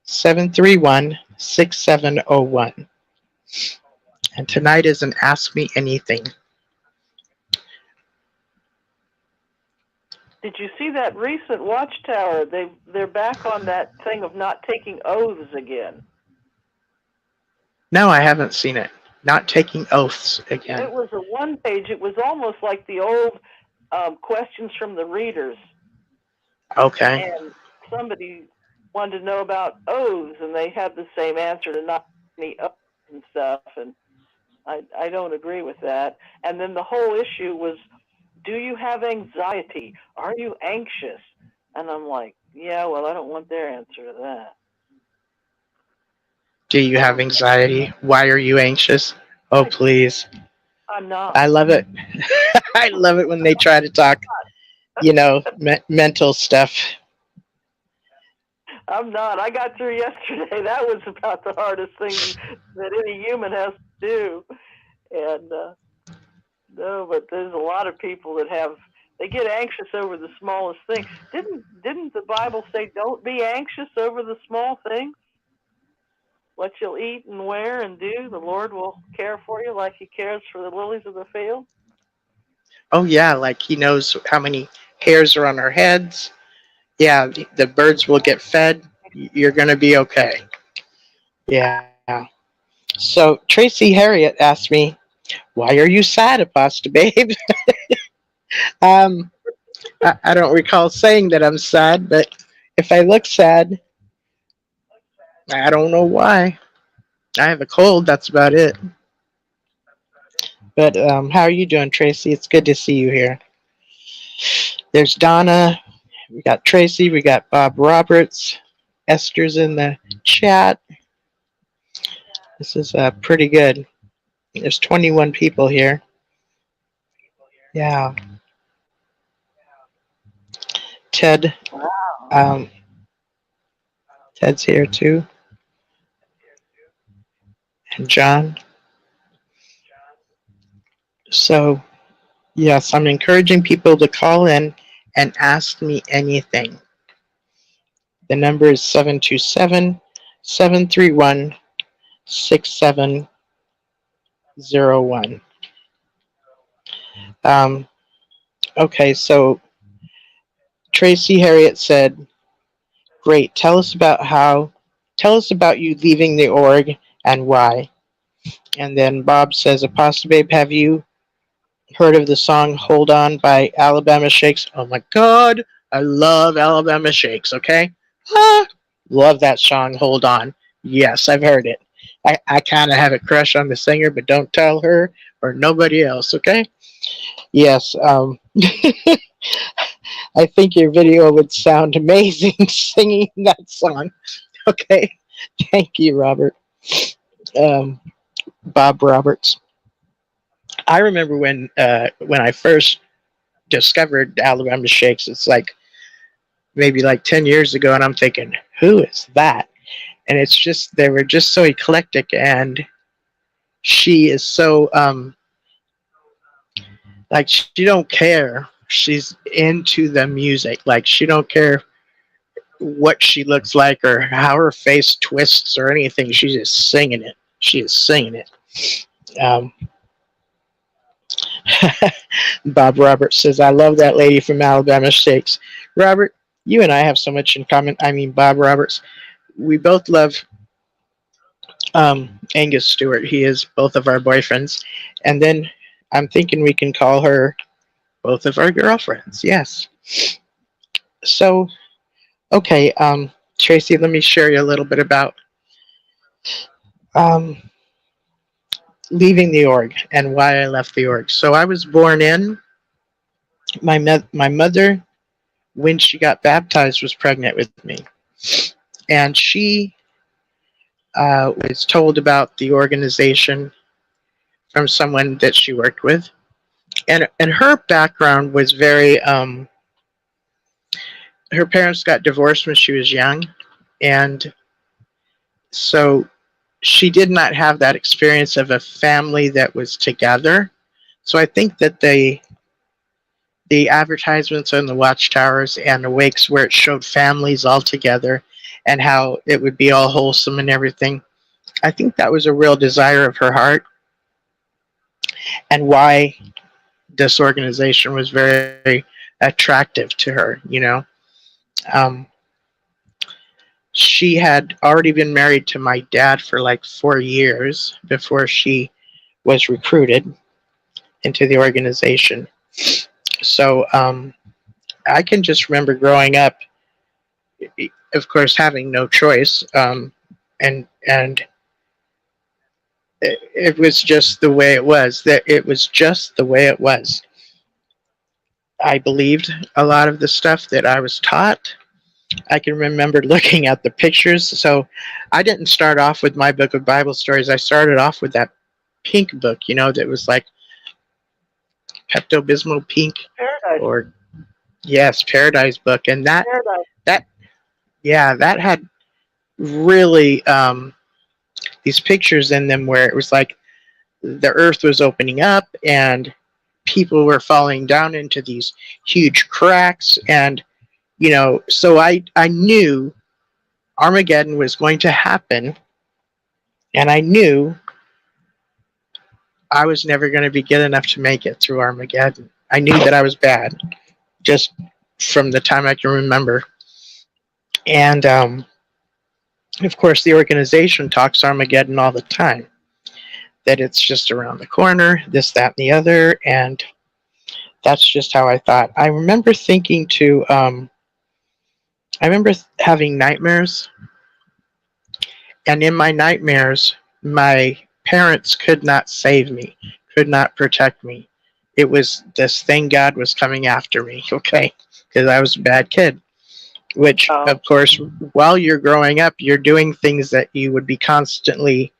731 6701. And tonight is an Ask Me Anything. Did you see that recent Watchtower? They're back on that thing of not taking oaths again. No, I haven't seen it. Not taking oaths again. It was a one page. It was almost like the old questions from the readers. Okay. And somebody wanted to know about oaths, and they had the same answer to not any oaths and stuff. And I don't agree with that. And then the whole issue was, do you have anxiety? Are you anxious? And I'm like, yeah, well, I don't want their answer to that. Do you have anxiety? Why are you anxious? Oh, please. I'm not. I love it. I love it when they try to talk, mental stuff. I'm not. I got through yesterday. That was about the hardest thing that any human has to do. And no, but there's a lot of people that they get anxious over the smallest thing. Didn't the Bible say, don't be anxious over the small things? What you'll eat and wear and do, the Lord will care for you like he cares for the lilies of the field. Oh, yeah, like he knows how many hairs are on our heads. Yeah, the birds will get fed. You're going to be okay. Yeah. So Tracy Harriet asked me, why are you sad, Apostle Babe? I don't recall saying that I'm sad, but if I look sad, I don't know why. I have a cold, that's about it. But how are you doing, Tracy? It's good to see you here. There's Donna. We got Tracy. We got Bob Roberts. Esther's in the chat. This is pretty good. There's 21 people here. Yeah. Ted. Ted's here too. And John. So, yes, I'm encouraging people to call in and ask me anything. The number is 727-731-6701. Okay, so Tracy Harriet said, great, tell us about you leaving the org and why. And then Bob says, Apostle Babe, have you heard of the song Hold On by Alabama Shakes? Oh my God, I love Alabama Shakes, okay? Love that song, Hold On. Yes, I've heard it. I kind of have a crush on the singer, but don't tell her or nobody else, okay? Yes, I think your video would sound amazing singing that song. Okay, thank you, Robert. Bob Roberts. I remember when I first discovered Alabama Shakes. It's like maybe like 10 years ago, and I'm thinking, who is that? And it's just they were just so eclectic, and she is so like she don't care. She's into the music. Like she don't care what she looks like or how her face twists or anything. She's just singing it. She is singing it. Bob Roberts says, I love that lady from Alabama Shakes. Robert, you and I have so much in common. I mean, Bob Roberts, we both love Angus Stewart. He is both of our boyfriends. And then I'm thinking we can call her both of our girlfriends. Yes. So, okay, Tracy, let me share you a little bit about leaving the org and why I left the org. So I was born in. My mother, when she got baptized, was pregnant with me. And she was told about the organization from someone that she worked with. And her background was very, her parents got divorced when she was young. And so she did not have that experience of a family that was together. So I think that the advertisements on the Watchtowers and the wakes where it showed families all together and how it would be all wholesome and everything, I think that was a real desire of her heart and why this organization was very attractive to her, you know. She had already been married to my dad for like 4 years before she was recruited into the organization. So I can just remember growing up, of course, having no choice, and it was just the way it was. That it was just the way it was. I believed a lot of the stuff that I was taught. I can remember looking at the pictures. So I didn't start off with my book of Bible stories. I started off with that pink book, that was like Pepto-Bismol pink, Paradise. or yes, Paradise book. And that had really these pictures in them where it was like the earth was opening up and people were falling down into these huge cracks. And so I knew Armageddon was going to happen, and I knew I was never going to be good enough to make it through Armageddon. I knew that I was bad, just from the time I can remember. And of course, the organization talks Armageddon all the time, that it's just around the corner, this, that, and the other, and that's just how I thought. I remember thinking I remember having nightmares, and in my nightmares, my parents could not save me, could not protect me. It was this thing, God was coming after me, okay, because I was a bad kid. Which, of course, while you're growing up, you're doing things that you would be constantly,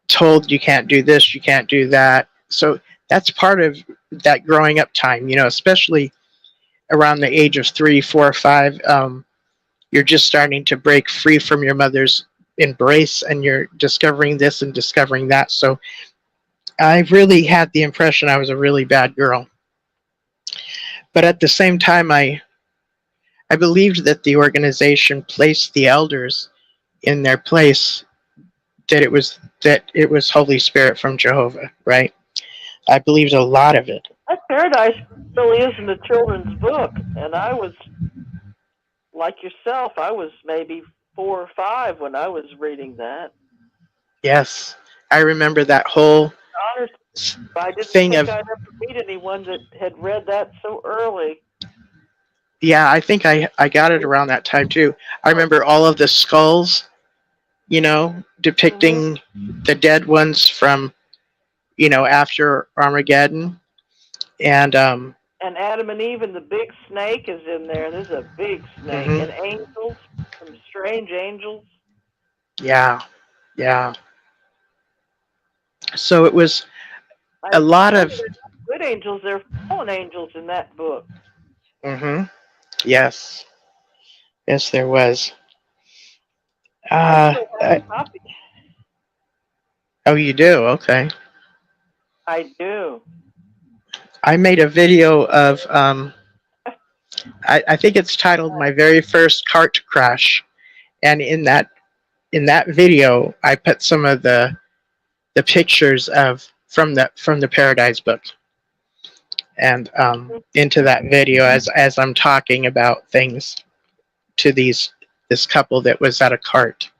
told you can't do this, you can't do that. So that's part of that growing up time, especially around the age of 3, 4, 5. You're just starting to break free from your mother's embrace, and you're discovering this and discovering that. So I really had the impression I was a really bad girl. But at the same time, I believed that the organization placed the elders in their place, that it was Holy Spirit from Jehovah, right? I believed a lot of it. That Paradise really is in the children's book, and I was, like yourself, I was maybe 4 or 5 when I was reading that. Yes, I remember that whole I didn't thing think of, I'd ever meet anyone that had read that so early. yeah, I think I got it around that time too. I remember all of the skulls, depicting the dead ones from, after Armageddon. And Adam and Eve and the big snake is in there. There's a big snake. And angels, some strange angels. Yeah. So it was a lot of good angels. They're fallen angels in that book. Yes, there was. I have a copy. Oh, you do? Okay. I do. I made a video of, I think it's titled "My Very First Cart Crash," and in that video, I put some of the pictures from the Paradise book, and into that video as I'm talking about things to this couple that was at a cart.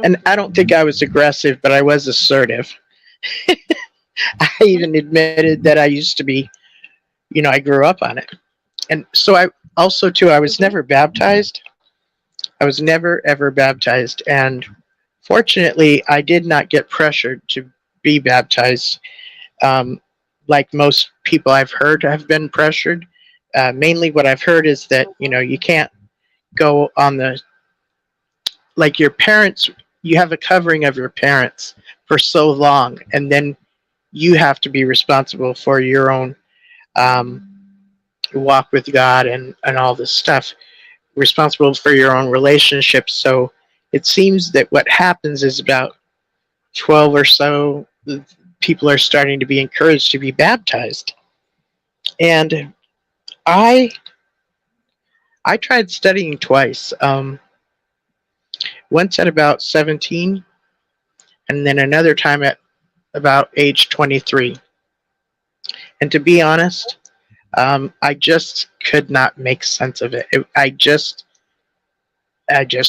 And I don't think I was aggressive, but I was assertive. I even admitted that I used to be, I grew up on it. And so I also too, I was never baptized. I was never ever baptized, and fortunately I did not get pressured to be baptized, like most people I've heard have been pressured. Mainly what I've heard is that you can't go on like your parents, you have a covering of your parents for so long, and then you have to be responsible for your own walk with God and all this stuff, responsible for your own relationships. So it seems that what happens is about 12 or so people are starting to be encouraged to be baptized. And I tried studying twice. Once at about 17, and then another time at about age 23. And to be honest, I just could not make sense of it. I just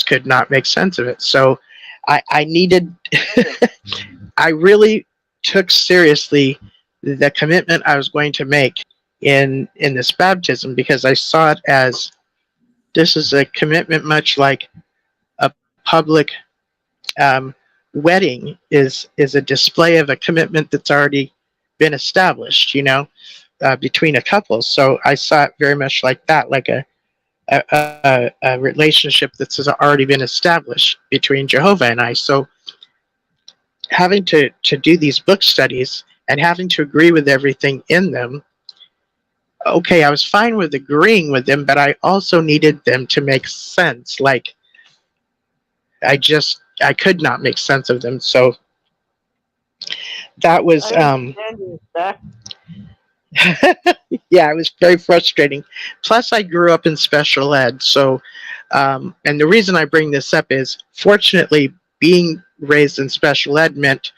could not make sense of it. So I needed, I really took seriously the commitment I was going to make in this baptism, because I saw it as, this is a commitment much like a public wedding is a display of a commitment that's already been established, between a couple. So I saw it very much like that, like a relationship that's already been established between Jehovah and I. So having to do these book studies and having to agree with everything in them, okay, I was fine with agreeing with them, but I also needed them to make sense. Like, I could not make sense of them. So that was, yeah, it was very frustrating. Plus, I grew up in special ed. So, and the reason I bring this up is, fortunately, being raised in special ed meant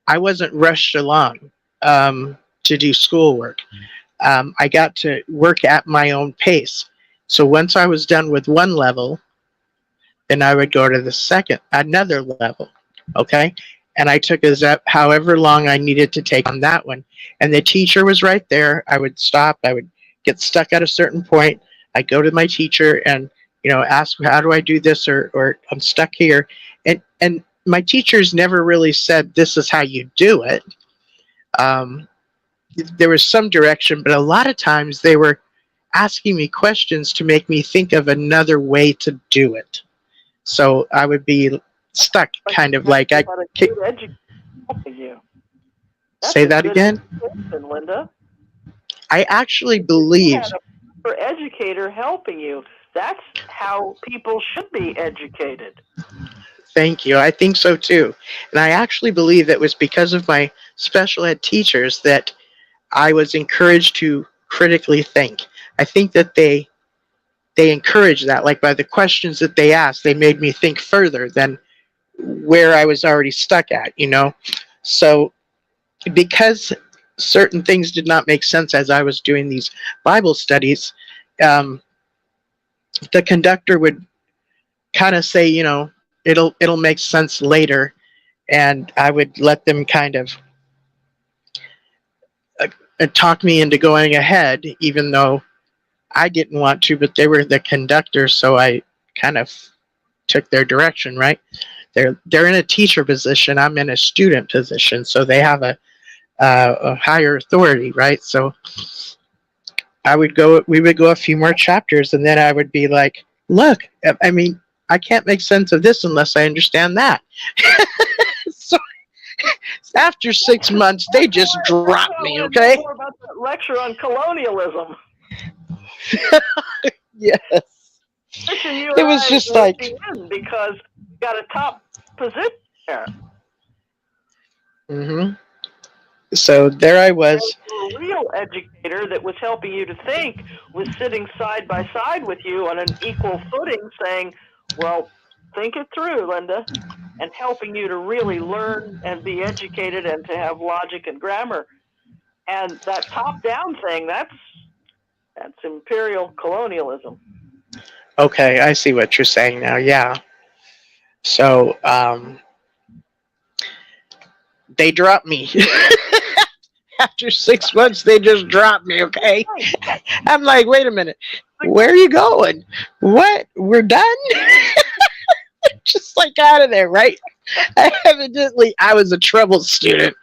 I wasn't rushed along to do schoolwork. I got to work at my own pace. So once I was done with one level, then I would go to another level. Okay. And I took however long I needed to take on that one. And the teacher was right there. I would stop. I would get stuck at a certain point. I'd go to my teacher and, ask, how do I do this? Or I'm stuck here. And my teachers never really said, this is how you do it. There was some direction, but a lot of times they were asking me questions to make me think of another way to do it. So I would be stuck, kind of like I. Say that again, Linda. I actually believe for educator helping you. That's how people should be educated. Thank you. I think so too. And I actually believe that was because of my special ed teachers that I was encouraged to critically think. I think that they encouraged that, like by the questions that they asked, they made me think further than where I was already stuck at, So because certain things did not make sense as I was doing these Bible studies, the conductor would kind of say, it'll make sense later, and I would let them kind of talk me into going ahead, even though I didn't want to, but they were the conductor, so I kind of took their direction, right? They're in a teacher position, I'm in a student position, so they have a higher authority, right? So we would go a few more chapters, and then I would be like, look, I can't make sense of this unless I understand that. So after 6 months, they just dropped me, okay? More about that lecture on colonialism. Yes. It was just like, because you got a top position there. Mm-hmm. So there I was. A real educator that was helping you to think was sitting side by side with you on an equal footing saying, well, think it through, Linda, and helping you to really learn and be educated and to have logic and grammar. And that top-down thing, that's Imperial Colonialism. Okay, I see what you're saying now, yeah. So, they dropped me. After 6 months, they just dropped me, okay? I'm like, wait a minute. Where are you going? What? We're done? Just like out of there, right? Evidently, I was a troubled student.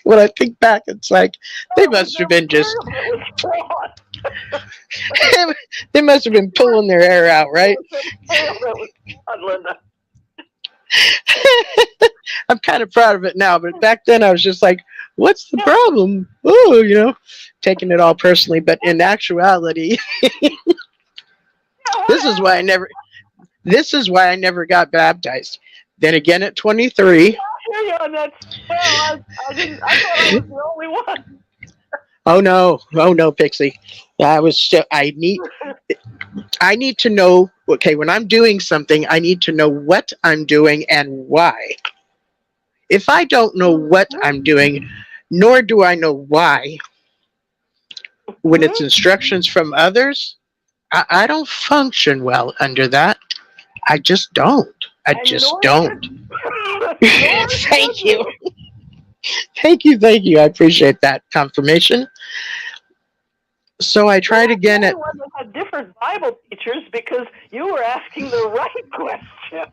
When I think back, it's like, they must have been just... they must have been pulling their hair out, right? I'm kind of proud of it now, but back then I was just like, what's the problem? Oh, taking it all personally. But in actuality, this is why I never got baptized. Then again, at 23. I thought I was the only one. Oh no, Pixie. I need to know, okay, when I'm doing something, I need to know what I'm doing and why. If I don't know what I'm doing, nor do I know why, when it's instructions from others, I don't function well under that. I just don't. I just don't. Thank you. Thank you. I appreciate that confirmation. So I tried again at... had different Bible teachers because you were asking the right questions.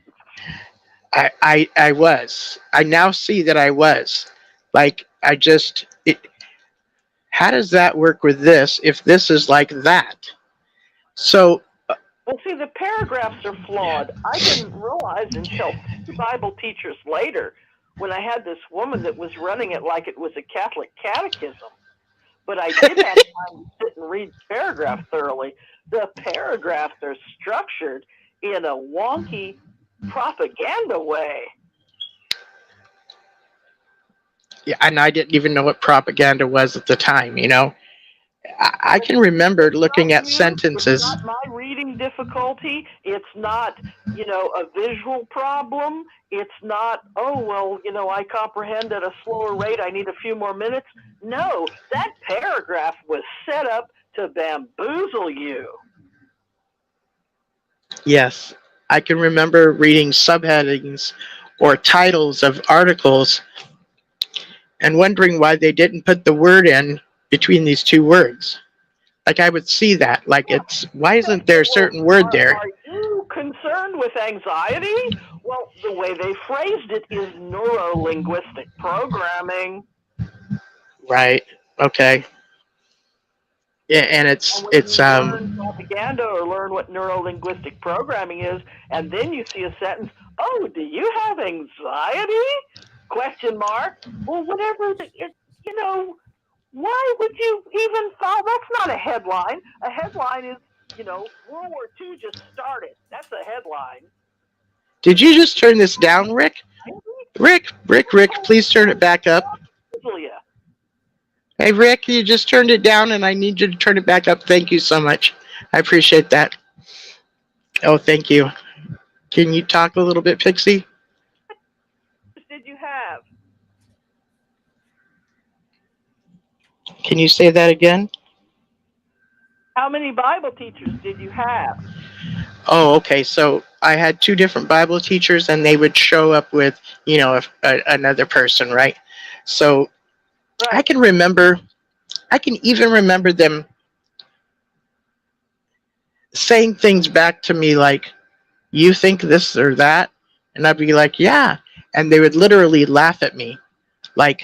I was. I now see that I was. Like, it how does that work with this if this is like that? So, Well, see, the paragraphs are flawed. I didn't realize until two Bible teachers later when I had this woman that was running it like it was a Catholic catechism. But I did have time to sit and read the paragraph thoroughly. The paragraphs are structured in a wonky propaganda way. yeah, and I didn't even know what propaganda was at the time, you know. I can remember looking at sentences. It's not my reading difficulty. It's not, a visual problem. It's not, I comprehend at a slower rate. I need a few more minutes. No, that paragraph was set up to bamboozle you. Yes, I can remember reading subheadings or titles of articles and wondering why they didn't put the word in between these two words. Like I would see that, like why isn't there a certain word there? Are you concerned with anxiety? Well, the way they phrased it is neuro-linguistic programming. Right. Okay. Yeah, and it's learn propaganda or learn what neuro-linguistic programming is, and then you see a sentence, "Oh, do you have anxiety?" Question mark. Well, whatever why would you even follow? That's not a headline. A headline is, World War II just started. That's a headline. Did you just turn this down, Rick? Rick, please turn it back up. Hey, Rick, you just turned it down, and I need you to turn it back up. Thank you so much. I appreciate that. Oh, thank you. Can you talk a little bit, Pixie? Did you have? Can you say that again? How many Bible teachers did you have? Oh, okay. So I had two different Bible teachers, and they would show up with, another person, right? So right. I can even remember them saying things back to me like, "You think this or that?" And I'd be like, "Yeah." And they would literally laugh at me like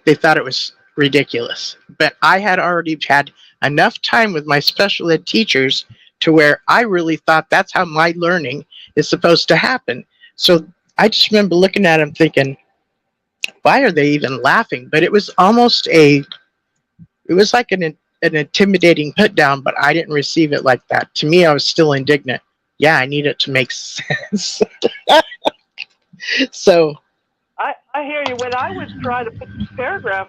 they thought it was ridiculous. But I had already had enough time with my special ed teachers to where I really thought that's how my learning is supposed to happen. So I just remember looking at them thinking, why are they even laughing? But it was like an intimidating put down, but I didn't receive it like that. To me, I was still indignant. Yeah, I need it to make sense. So I hear you. When I was trying to put this paragraph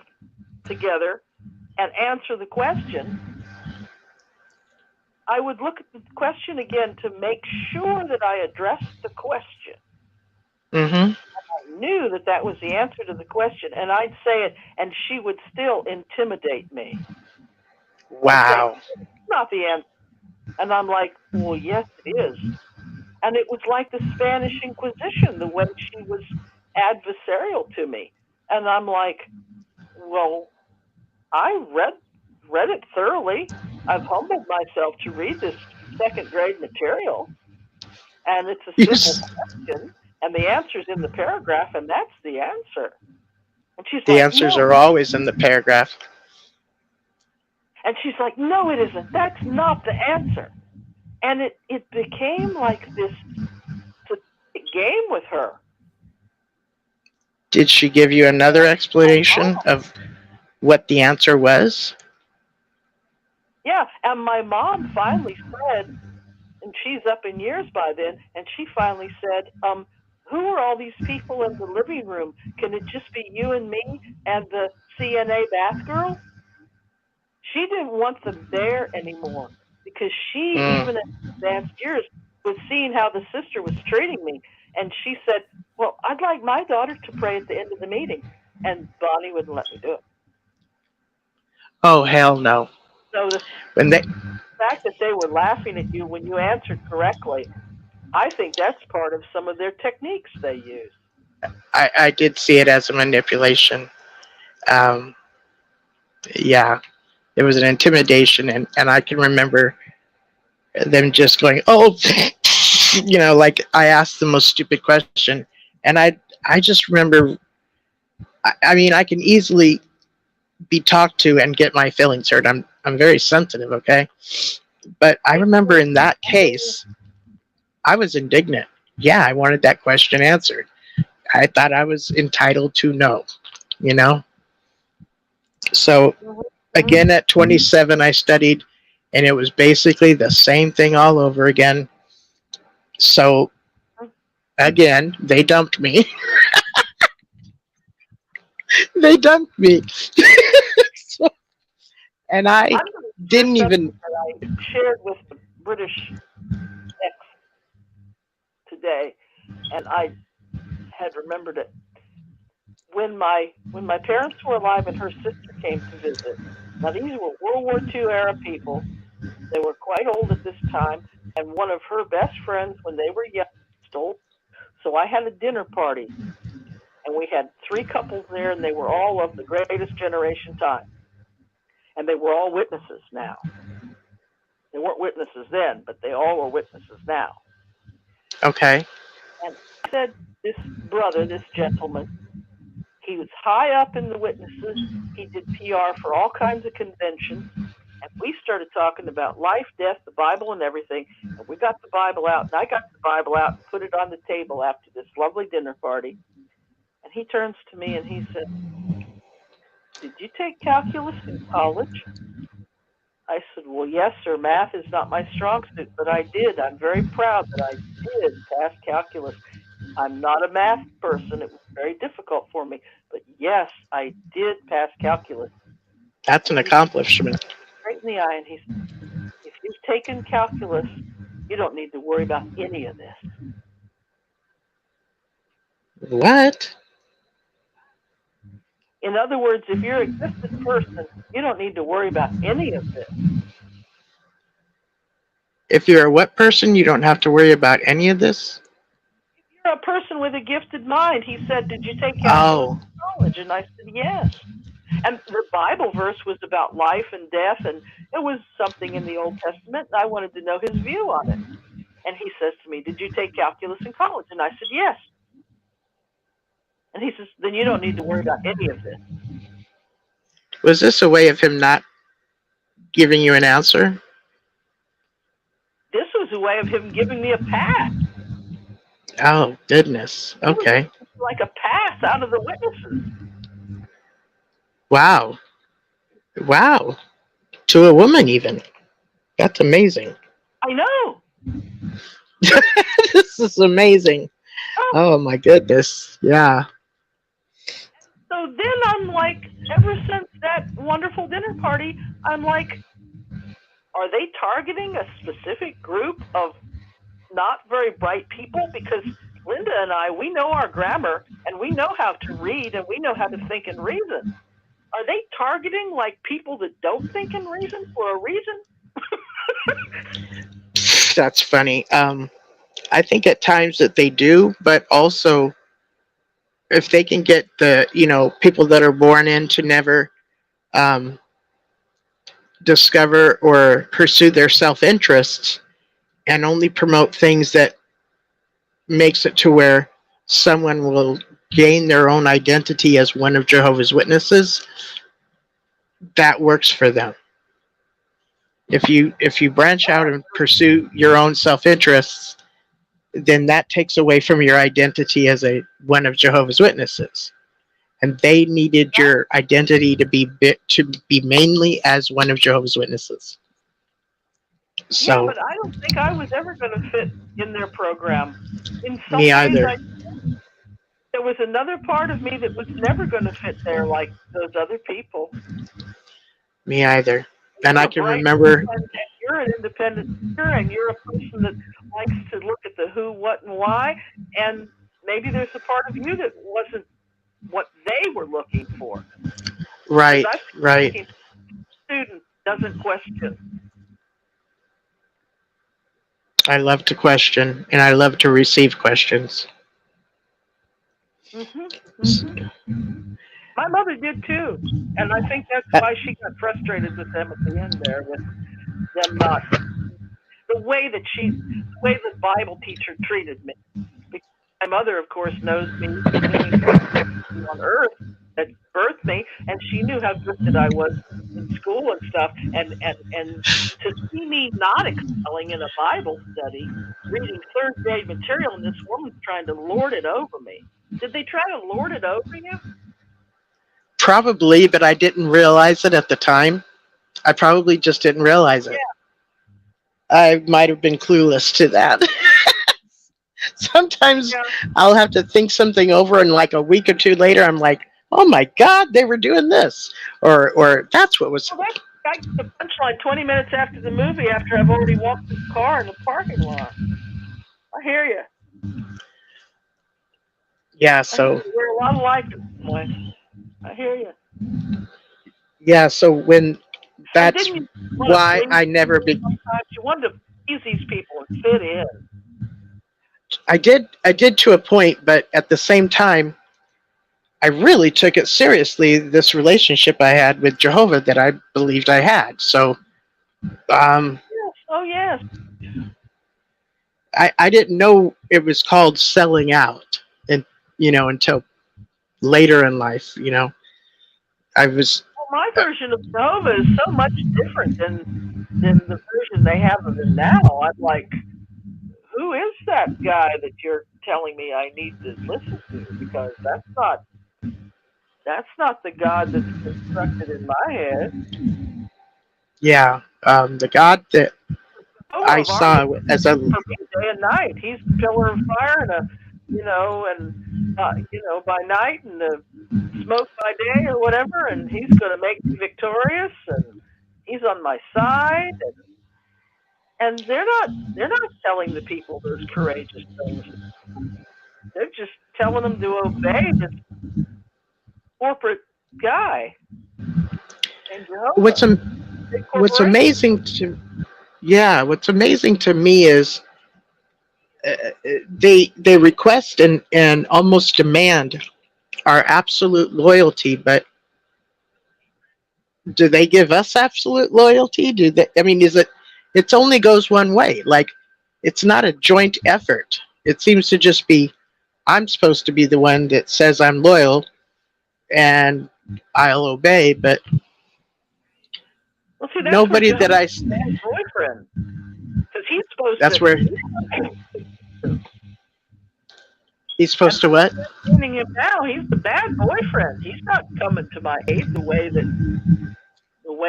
together and answer the question, I would look at the question again to make sure that I addressed the question. Mm-hmm. I knew that was the answer to the question, and I'd say it, and she would still intimidate me. Wow. It's not the answer. And I'm like, well, yes, it is. And it was like the Spanish Inquisition, the way she was adversarial to me. And I'm like, well, I read it thoroughly. I've humbled myself to read this second grade material. And it's a simple question. And the answer's in the paragraph, and that's the answer. And she's the answers are always in the paragraph. And she's like, no, it isn't. That's not the answer. And it became like this game with her. Did she give you another explanation of what the answer was? Yeah, and my mom finally said, and she's up in years by then, and she finally said, who are all these people in the living room? Can it just be you and me and the CNA bath girl? She didn't want them there anymore because she, even in advanced years, was seeing how the sister was treating me. And she said, well, I'd like my daughter to pray at the end of the meeting. And Bonnie wouldn't let me do it. Oh, hell no. So the fact that they were laughing at you when you answered correctly, I think that's part of some of their techniques they use. I did see it as a manipulation. Yeah, it was an intimidation, and I can remember them just going, oh, like I asked the most stupid question, and I just remember, I mean, I can easily be talked to and get my feelings hurt. I'm very sensitive, okay? But I remember in that case, I was indignant. Yeah, I wanted that question answered. I thought I was entitled to know, you know? So again, at 27, I studied, and it was basically the same thing all over again. So again, they dumped me. They dumped me. So, and I didn't even. I shared with the British ex today, and I had remembered it. When my parents were alive and her sister came to visit. Now these were World War II era people. They were quite old at this time, and one of her best friends, when they were young, stole. So I had a dinner party, and we had 3 couples there, and they were all of the greatest generation time, and they were all witnesses now. They weren't witnesses then, but they all were witnesses now. Okay. And I said, this brother, this gentleman, he was high up in the witnesses. He did PR for all kinds of conventions. And we started talking about life, death, the Bible, and everything. And we got the Bible out, and I got the Bible out and put it on the table after this lovely dinner party. And he turns to me and he said, "Did you take calculus in college?" I said, "Well, yes, sir. Math is not my strong suit, but I did. I'm very proud that I did pass calculus. I'm not a math person. It was very difficult for me. But yes, I did pass calculus." That's an accomplishment. Straight in the eye, and he said, "If you've taken calculus, you don't need to worry about any of this." What? In other words, if you're a gifted person, you don't need to worry about any of this. If you're a what person, you don't have to worry about any of this? If you're a person with a gifted mind, he said, "Did you take calculus in college?" And I said, "Yes." And the Bible verse was about life and death, and it was something in the Old Testament, and I wanted to know his view on it. And he says to me, "Did you take calculus in college?" And I said, "Yes." And he says, "Then you don't need to worry about any of this." Was this a way of him not giving you an answer? This was a way of him giving me a pass. Oh, goodness. Okay. Like a pass out of the witnesses. Wow. Wow. To a woman, even. That's amazing. I know. This is amazing. Oh, my goodness. Yeah. So then I'm like, ever since that wonderful dinner party, I'm like, are they targeting a specific group of not very bright people? Because Linda and I, we know our grammar, and we know how to read, and we know how to think and reason. Are they targeting like people that don't think and reason for a reason? That's funny. I think at times that they do, but also if they can get the, people that are born in to never discover or pursue their self-interests and only promote things that makes it to where someone will gain their own identity as one of Jehovah's Witnesses, that works for them. If you branch out and pursue your own self-interests, then that takes away from your identity as one of Jehovah's Witnesses. And they needed your identity to be mainly as one of Jehovah's Witnesses. So, yeah, but I don't think I was ever going to fit in their program. In some me ways, either. There was another part of me that was never going to fit there like those other people. Me either. And I can remember. You're an independent thinker, and you're a person that likes to look at the who, what, and why. And maybe there's a part of you that wasn't what they were looking for. Right, right. The student doesn't question. I love to question, and I love to receive questions. My mother did too, and I think that's why she got frustrated with them at the end there, with them not the way the Bible teacher treated me. Because my mother, of course, knows me on earth, that birthed me, and she knew how gifted I was in school and stuff. And to see me not excelling in a Bible study, reading third grade material, and this woman's trying to lord it over me. Did they try to lord it over you? Probably, but I didn't realize it at the time. I probably just didn't realize it. Yeah. I might have been clueless to that. Sometimes Yeah. I'll have to think something over, and like a week or two later, I'm like, "Oh my God, they were doing this," or that's what was. Well, that's the punchline 20 minutes after the movie, after I've already walked the car in the parking lot. I hear you. Yeah, so we're a lot alike in some ways. I hear you. Yeah, so when that's why I never be. Sometimes you wanted to please these people and fit in. I did to a point, but at the same time, I really took it seriously, this relationship I had with Jehovah that I believed I had. So, Yes. Oh, yes. I didn't know it was called selling out, and until later in life, I was. Well, my version of Jehovah is so much different than the version they have of it now. I'm like, who is that guy that you're telling me I need to listen to? Because that's not the God that's constructed in my head. Yeah, the God that I saw as a day and night. He's a pillar of fire and by night and the smoke by day or whatever, and he's going to make me victorious, and he's on my side, and they're not telling the people those courageous things. They're just telling them to obey this corporate guy. And what's amazing to me is they request and almost demand our absolute loyalty, but do they give us absolute loyalty? Do they? I mean, it only goes one way. Like, it's not a joint effort. It seems to just be, I'm supposed to be the one that says I'm loyal and I'll obey, but well, see, nobody that I boyfriend, because he's supposed that's to. Where he's supposed to what? Him now, he's the bad boyfriend. He's not coming to my aid the way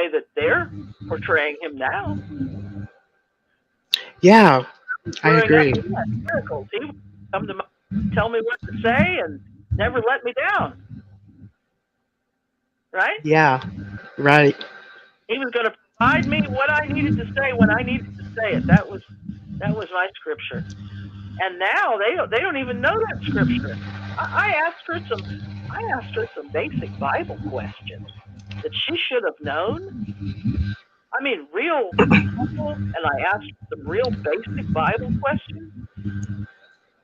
that they're portraying him now. Yeah, I agree. Miracles. He would come to tell me what to say and never let me down. Right? Yeah, right. He was going to provide me what I needed to say when I needed to say it. That was my scripture. And now they don't even know that scripture. I asked her some basic Bible questions that she should have known. I mean, real simple, and I asked some real basic Bible questions,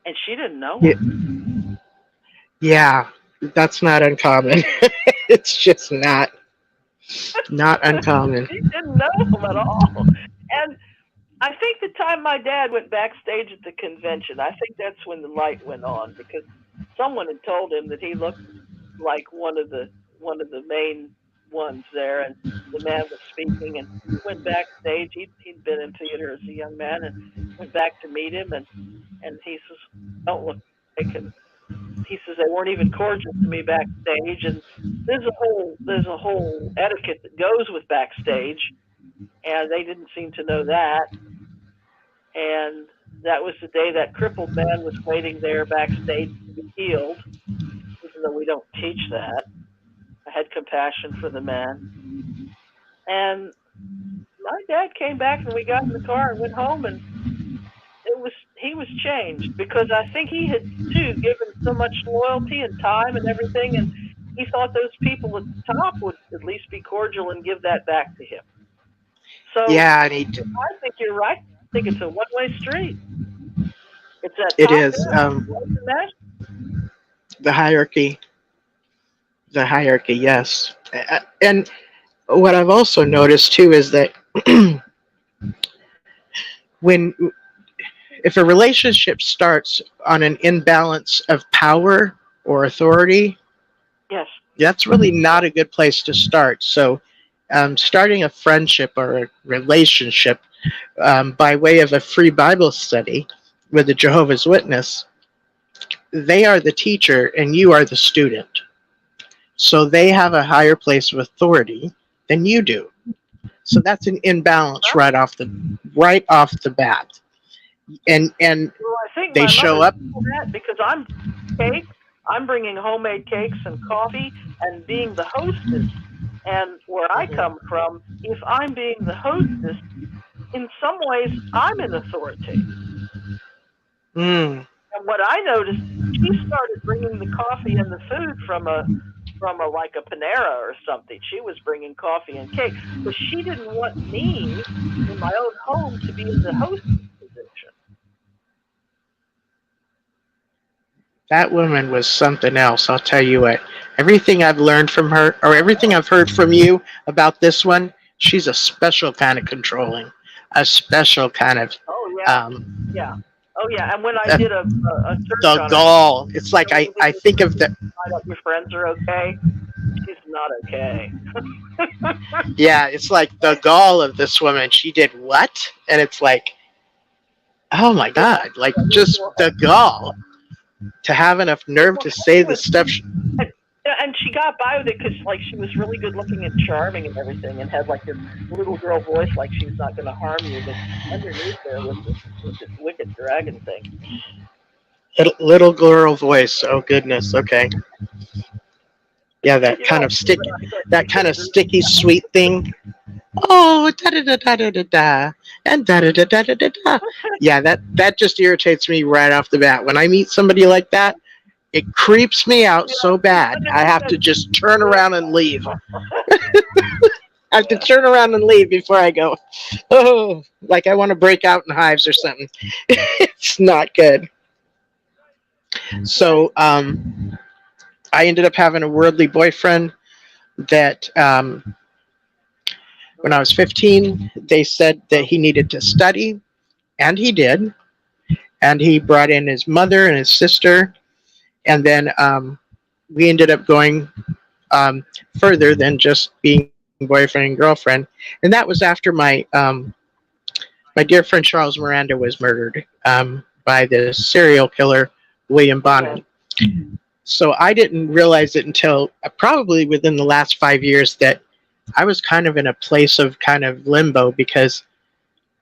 and she didn't know them. Yeah, that's not uncommon. It's just not uncommon. She didn't know them at all. And I think the time my dad went backstage at the convention, I think that's when the light went on, because someone had told him that he looked like one of the main ones there, and the man was speaking, and he went backstage. He'd been in theater as a young man, and went back to meet him, and he says, "Don't look like him." He says, "They weren't even cordial to me backstage," and there's a whole etiquette that goes with backstage, and they didn't seem to know that. And that was the day that crippled man was waiting there backstage to be healed, even though we don't teach that. I had compassion for the man. And my dad came back, and we got in the car and went home, and he was changed, because I think he had too given so much loyalty and time and everything, and he thought those people at the top would at least be cordial and give that back to him. So yeah, I think you're right. I think it's a one-way street. It's that it is the hierarchy. The hierarchy, yes. And what I've also noticed too is that if a relationship starts on an imbalance of power or authority, yes, that's really not a good place to start. So, starting a friendship or a relationship by way of a free Bible study with a Jehovah's Witness, they are the teacher and you are the student. So they have a higher place of authority than you do. So that's an imbalance right off the bat. And Well, I think they my show mother up. did that because I'm bringing homemade cakes and coffee and being the hostess. And where I come from, if I'm being the hostess, in some ways I'm in authority. Mm. And what I noticed, she started bringing the coffee and the food from a like a Panera or something. She was bringing coffee and cake, but she didn't want me in my own home to be in the hostess position. That woman was something else, I'll tell you what. Everything I've learned from her, or everything I've heard from you about this one, she's a special kind of controlling. A special kind of... Oh, yeah. Yeah. Oh, yeah. And when I did a search the on gall. It's like I think of the... Find out your friends are okay. She's not okay. Yeah, it's like the gall of this woman. She did what? And it's like, oh my God, like just the gall. To have enough nerve to say the stuff. And she got by with it because, like, she was really good looking and charming and everything, and had like this little girl voice, like she was not going to harm you. But underneath there was this wicked dragon thing. Little girl voice. Oh goodness. Okay. Yeah, that kind of sticky sweet thing. Oh, da da da da da da da, and da da da da da da da. Yeah, that just irritates me right off the bat. When I meet somebody like that, it creeps me out so bad. I have to just turn around and leave. I have to turn around and leave before I go. Oh, like I want to break out in hives or something. It's not good. So, I ended up having a worldly boyfriend that. When I was 15, they said that he needed to study, and he did. And he brought in his mother and his sister, and then we ended up going further than just being boyfriend and girlfriend. And that was after my dear friend Charles Miranda was murdered by the serial killer William Bonnet. So I didn't realize it until probably within the last 5 years that I was kind of in a place of kind of limbo because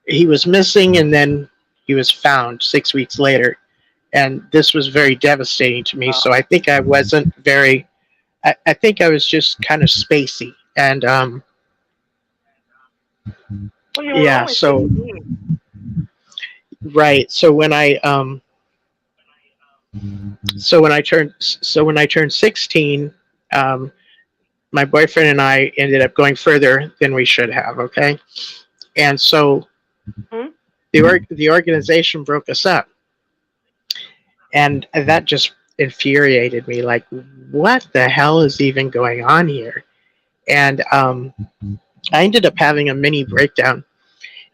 he was missing and then he was found 6 weeks later. And this was very devastating to me. So I think I wasn't very, I think I was just kind of spacey. And yeah, so, right. So when I turned 16, my boyfriend and I ended up going further than we should have, okay? And so the organization broke us up. And that just infuriated me. Like, what the hell is even going on here? And I ended up having a mini breakdown.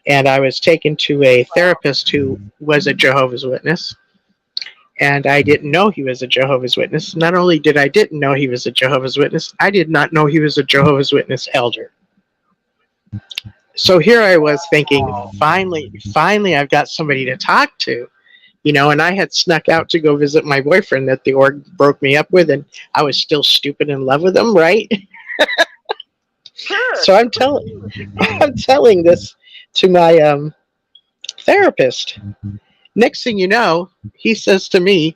And I was taken to a therapist who was a Jehovah's Witness. And I didn't know he was a Jehovah's Witness. Not only did I didn't know he was a Jehovah's Witness, I did not know he was a Jehovah's Witness elder. So here I was thinking, finally I've got somebody to talk to. You know, and I had snuck out to go visit my boyfriend that the org broke me up with, and I was still stupid in love with him, right? Sure. So I'm telling this to my therapist. Next thing you know, he says to me,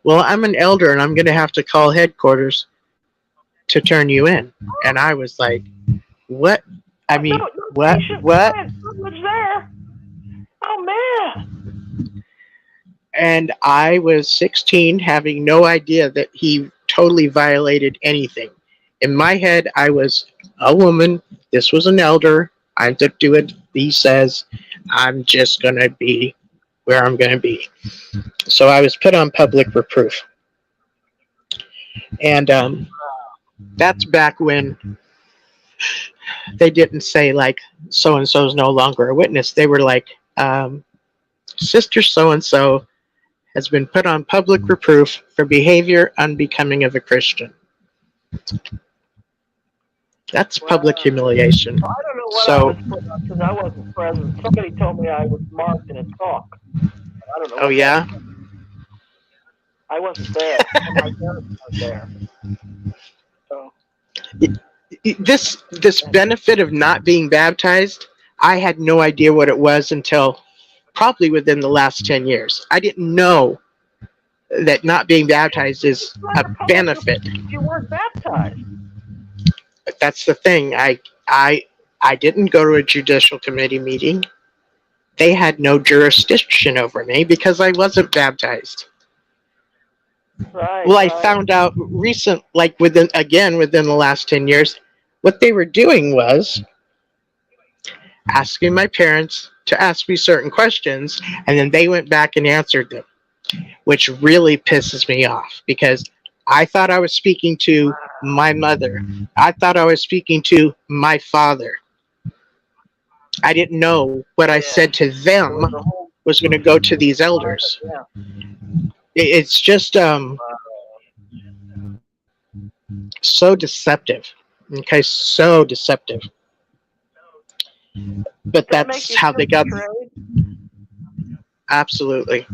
well, I'm an elder and I'm going to have to call headquarters to turn you in. And I was like, what? I mean, what? What's there? Oh, man. And I was 16, having no idea that he totally violated anything. In my head, I was a woman. This was an elder. I'm to do it. He says, I'm just going to be where I'm going to be. So I was put on public reproof. And that's back when they didn't say, like, so-and-so is no longer a witness. They were like, Sister so-and-so has been put on public reproof for behavior unbecoming of a Christian. That's public humiliation. Well, I don't know what I So, was put up because I wasn't present. Somebody told me I was marked in a talk. I don't know. oh yeah? I wasn't there. And my parents weren't there. So. This benefit of not being baptized, I had no idea what it was until probably within the last 10 years. I didn't know that not being baptized is a benefit. You weren't baptized. But that's the thing. I didn't go to a judicial committee meeting. They had no jurisdiction over me because I wasn't baptized. Right. Well, I found out within the last 10 years, what they were doing was asking my parents to ask me certain questions, and then they went back and answered them, which really pisses me off because I thought I was speaking to my mother. I thought I was speaking to my father. I didn't know what I said to them was going to go to these elders. It's just so deceptive. Okay, so deceptive. But that's how they got. Absolutely.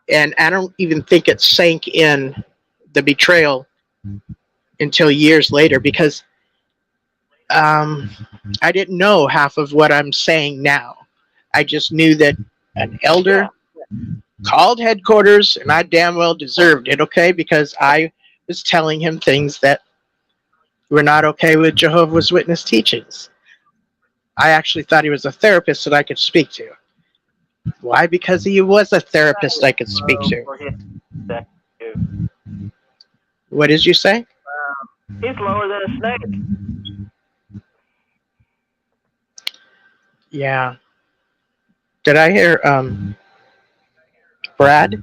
And I don't even think it sank in the betrayal until years later because I didn't know half of what I'm saying now. I just knew that an elder called headquarters and I damn well deserved it, okay? Because I was telling him things that were not okay with Jehovah's Witness teachings. I actually thought he was a therapist that I could speak to. Why? Because he was a therapist I could speak to. What did you say? He's lower than a snake. Yeah. Did I hear Brad?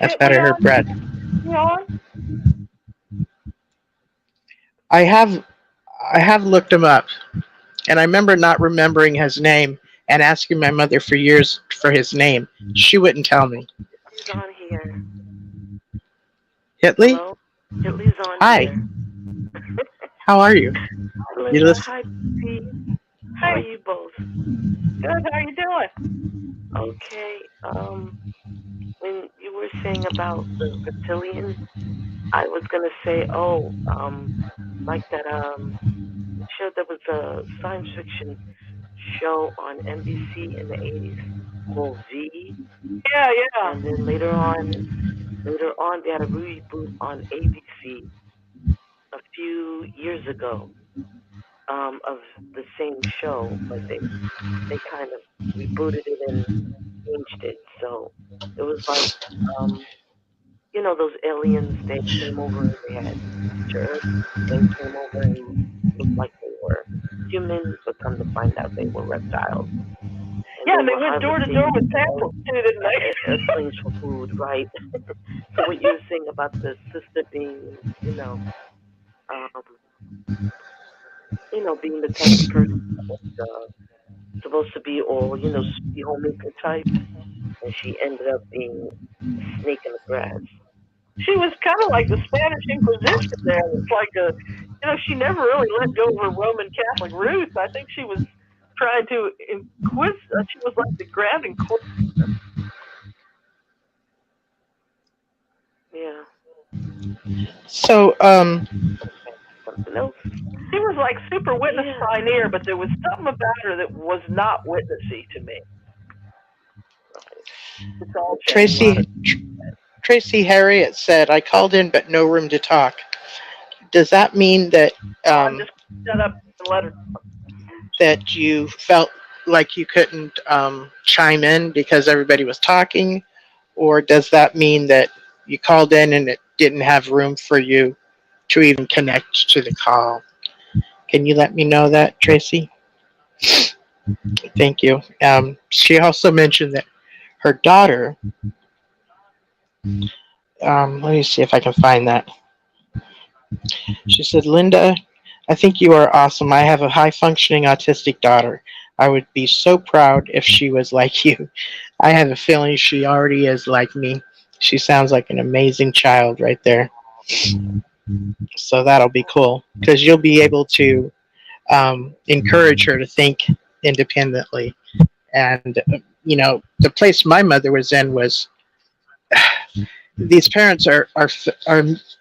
I thought I heard Brad. I have looked him up, and I remember not remembering his name and asking my mother for years for his name. She wouldn't tell me. He's on here. Hitley? Hello? Hitley's on Hi. here. How are you? Linda, You listen? hi, Pete. How are you both? Good. How are you doing? Okay. When you were saying about the reptilian, I was gonna say, like that show, there was a science fiction show on NBC in the 80s called V. Yeah. And then later on they had a reboot on ABC a few years ago of the same show, but they kind of rebooted it and changed it. So it was like those aliens, they came over and they had Earth. They came over and looked like they were humans, but come to find out they were reptiles. And they went door to door with samples too, didn't they? Airplanes for food, right? So what you were saying about the sister being, being the type of person that was supposed to be all, sweet homemaker type, and she ended up being a snake in the grass. She was kind of like the Spanish Inquisition there. It's like she never really let go of her Roman Catholic roots. I think she was trying to she was like the Grand Inquisitor. Yeah. So, something else. She was like super witness pioneer, but there was something about her that was not witnessy to me. It's all Tracy Harriet said, I called in but no room to talk. Does that mean that just set up the letter that you felt like you couldn't chime in because everybody was talking? Or does that mean that you called in and it didn't have room for you to even connect to the call? Can you let me know that, Tracy? Thank you. She also mentioned that her daughter, let me see if I can find that. She said, Linda, I think you are awesome. I have a high-functioning autistic daughter. I would be so proud if she was like you. I have a feeling she already is like me. She sounds like an amazing child right there. So that'll be cool because you'll be able to encourage her to think independently. And the place my mother was in was these parents are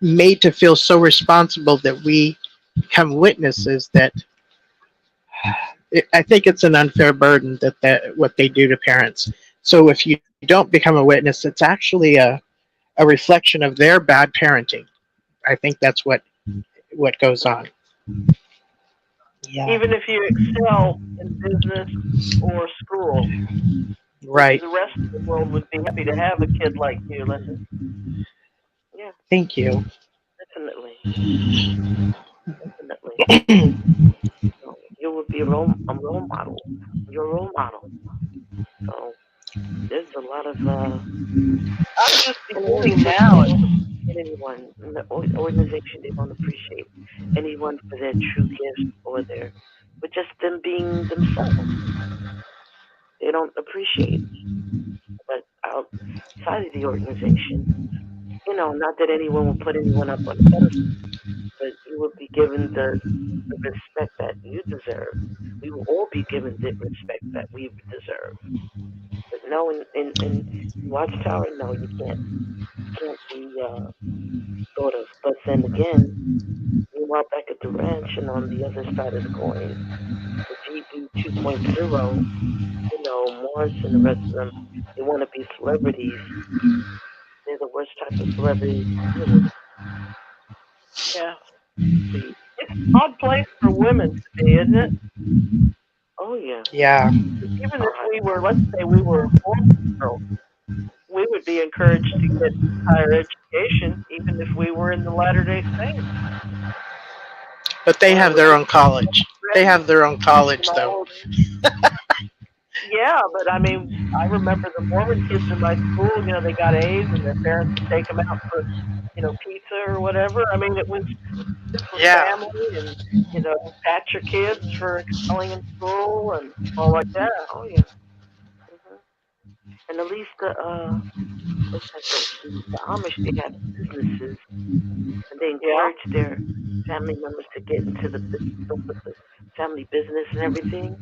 made to feel so responsible that we become witnesses that I think it's an unfair burden that what they do to parents. So if you don't become a witness, it's actually a reflection of their bad parenting. I think that's what goes on. Yeah. Even if you excel in business or school, Right. the rest of the world would be happy to have a kid like you, Linda. Yeah. Thank you. Definitely. Definitely. So you would be a role model. You're a role model. So there's a lot of I'm just beginning now at anyone in the organization they don't appreciate anyone for their true gifts or but just them being themselves. They don't appreciate. But outside of the organization, not that anyone will put anyone up on a pedestal, but you will be given the respect that you deserve. We will all be given the respect that we deserve. But no, in Watchtower, no, you can't be thought of. But then again, meanwhile back at the ranch and on the other side of the coin, the GB 2.0, Morris and the rest of them, they want to be celebrities. They're the worst type of celebrities to deal with. Yeah. See, it's an odd place for women to be, isn't it? Oh, yeah. Yeah. Even if we were, let's say we were a boy girl, we would be encouraged to get higher education, even if we were in the Latter-day Saints. But they have their own college. They have their own college, though. Yeah, but I mean, I remember the Mormon kids in my school, they got A's and their parents would take them out for, pizza or whatever. I mean, it was good for family and, pat your kids for excelling in school and all like that. Oh, yeah. Mm-hmm. And at least the Amish, they have businesses and they encourage their family members to get into the family business and everything.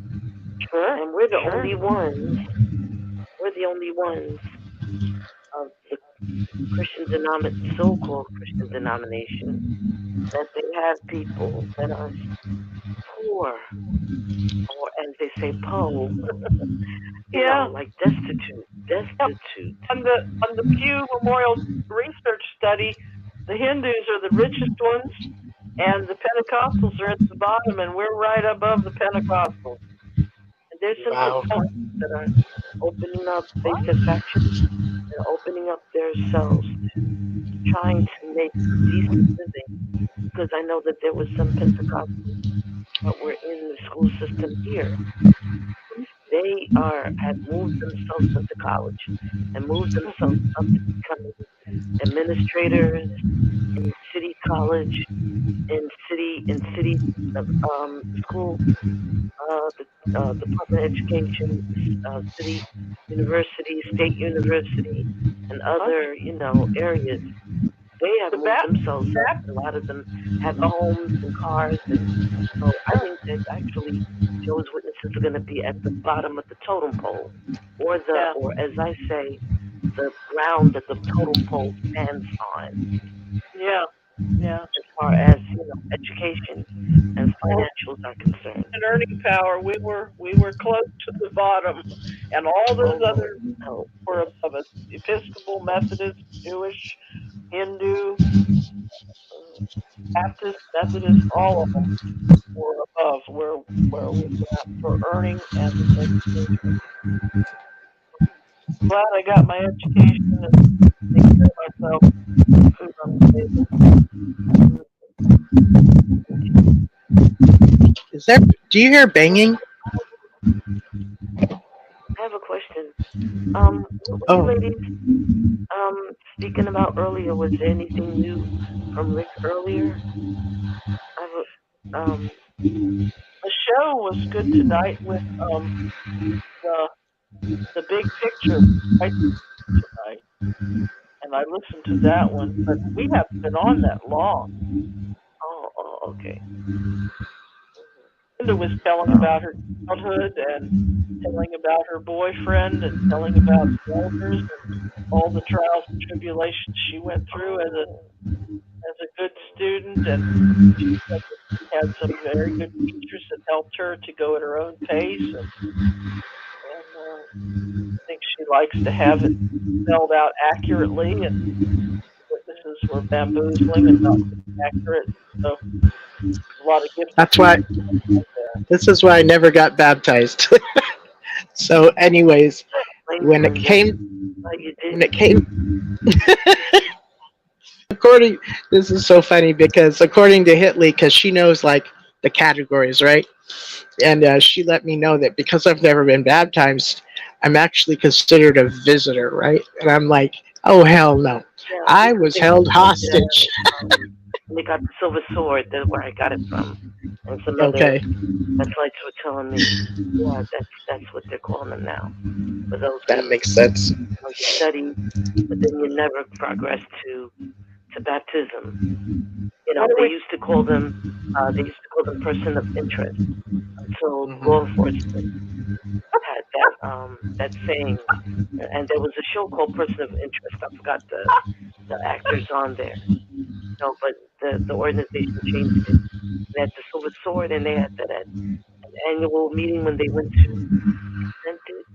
Sure. And we're the only ones. We're the only ones of the so-called Christian denomination that they have people that are poor, or as they say, po. Like destitute. On the Pew Memorial Research Study, the Hindus are the richest ones, and the Pentecostals are at the bottom, and we're right above the Pentecostals. And there's some consultants that are opening up, they said factions, and opening up themselves, trying to make decent living. Because I know that there was some Pentecostals that were in the school system here. They had moved themselves into college and moved themselves up to becoming administrators in city college, in city school, Department of Education, city university, state university, and other areas. They have moved themselves up. A lot of them have homes and cars, and so I think that actually Jehovah's Witnesses are going to be at the bottom of the totem pole, or as I say, the ground that the totem pole stands on. Yeah. As far as education and financials are concerned, and earning power, we were close to the bottom, and all those others were above us: Episcopal, Methodist, Jewish, Hindu, Baptist, Methodist, all of them were above where we were at for earning and education. Glad I got my education and take care of myself, food on the table. Do you hear banging? I have a question. Ladies, speaking about earlier, was there anything new from Rick earlier? The show was good tonight with the big picture right tonight, and and I listened to that one. But we haven't been on that long. Okay. Linda was telling about her childhood and telling about her boyfriend and telling about the elders and all the trials and tribulations she went through as a good student, and she said that she had some very good teachers that helped her to go at her own pace, and I think she likes to have it spelled out accurately, and witnesses were bamboozling and not accurate. So a lot of gifts. That's why. This is why I never got baptized. So, anyways, when it came, when it came, according, this is so funny because according to Hitley, because she knows like the categories, right? And she let me know that because I've never been baptized, I'm actually considered a visitor, right? And I'm like, oh hell no, I was held hostage. They got the silver sword. That's where I got it from. And some other Okay. That's were telling me, yeah, that's what they're calling them now. For those That makes sense. you study, but then you never progress to baptism. They used to call them person of interest until law enforcement had that saying. And there was a show called Person of Interest. I forgot the actors on there. But the organization changed it. They had the silver sword, and they had that annual meeting when they went to present it.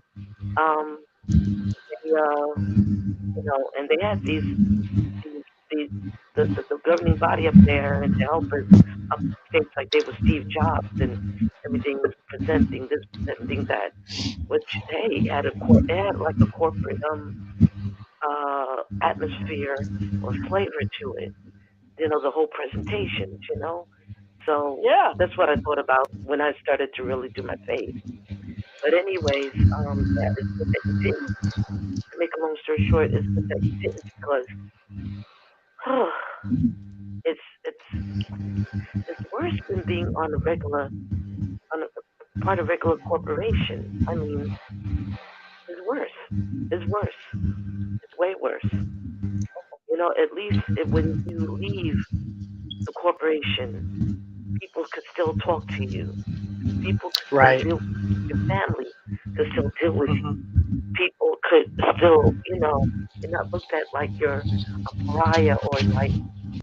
And they had these the governing body up there, and to help us up things like they were Steve Jobs and everything was presenting this, presenting that, which had like a corporate atmosphere or flavor to it. The whole presentation. So Yeah, that's what I thought about when I started to really do my faith. But anyways, it's good that you didn't. To make a long story short, it's good that you didn't because it's worse than being on a part of regular corporation. I mean, it's worse. It's worse. It's way worse. At least when you leave the corporation, people could still talk to you. People could still Right. deal with your family, could still deal with you. People could still, you're not looked at like you're a pariah or like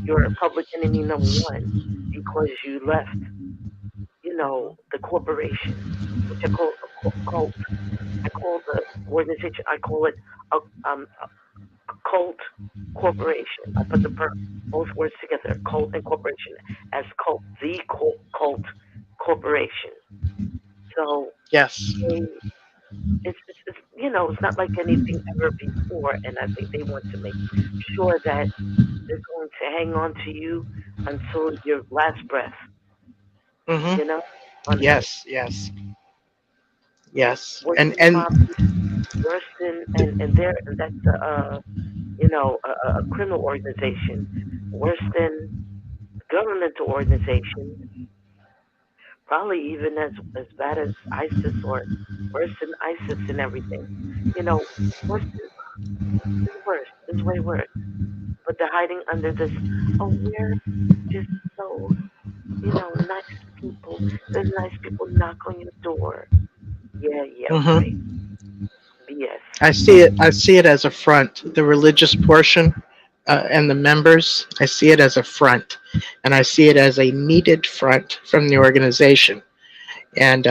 you're a public enemy number one because you left, the corporation, which I call a cult. I call the organization, I call it a cult corporation. I put both words together, cult and corporation, as cult, the cult corporation. So Yes. it's not like anything ever before, and I think they want to make sure that they're going to hang on to you until your last breath. On Yes. Yes. Yes. worse And than that's a criminal organization, worse than governmental organization, probably even as bad as ISIS or worse than ISIS and everything. Worse is worse. It's way worse. But they're hiding under this. Oh, we're just so nice people. There's nice people knock on your door. Yeah, right. BS. I see it. I see it as a front. The religious portion and the members. I see it as a front, and I see it as a needed front from the organization. And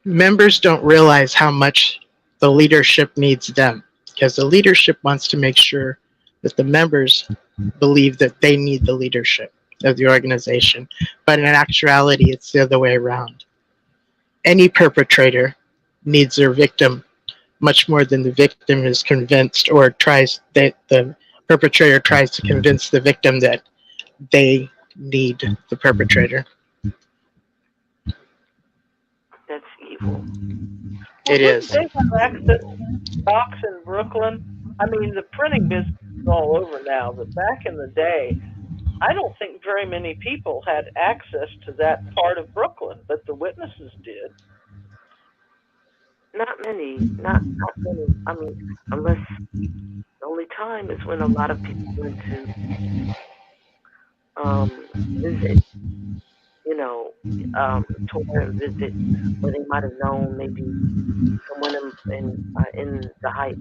members don't realize how much the leadership needs them, because the leadership wants to make sure that the members believe that they need the leadership of the organization. But in actuality, it's the other way around. Any perpetrator needs their victim much more than the victim is convinced, or tries that the perpetrator tries to convince the victim that they need the perpetrator. That's evil. It is. They have access to stocks in Brooklyn. I mean, the printing business is all over now, but back in the day, I don't think very many people had access to that part of Brooklyn, but the witnesses did. Not many. Not many. I mean, unless the only time is when a lot of people went to visit, you know, tour and visit, where they might have known maybe someone in the Heights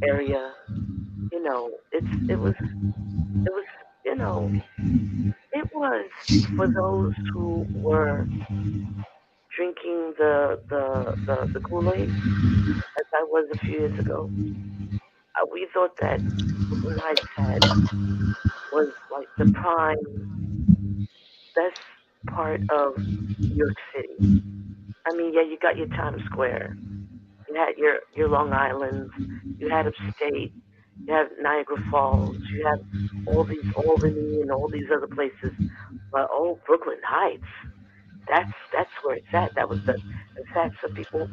area. You know, it was you know it was for those who were drinking the Kool Aid, as I was a few years ago. We thought that Brooklyn Heights had was like the prime best part of New York City. I mean, yeah, you got your Times Square, you had your Long Island, you had Upstate, you have Niagara Falls, you have all these Albany and all these other places. But oh, Brooklyn Heights, that's where it's at. That was the in fact some people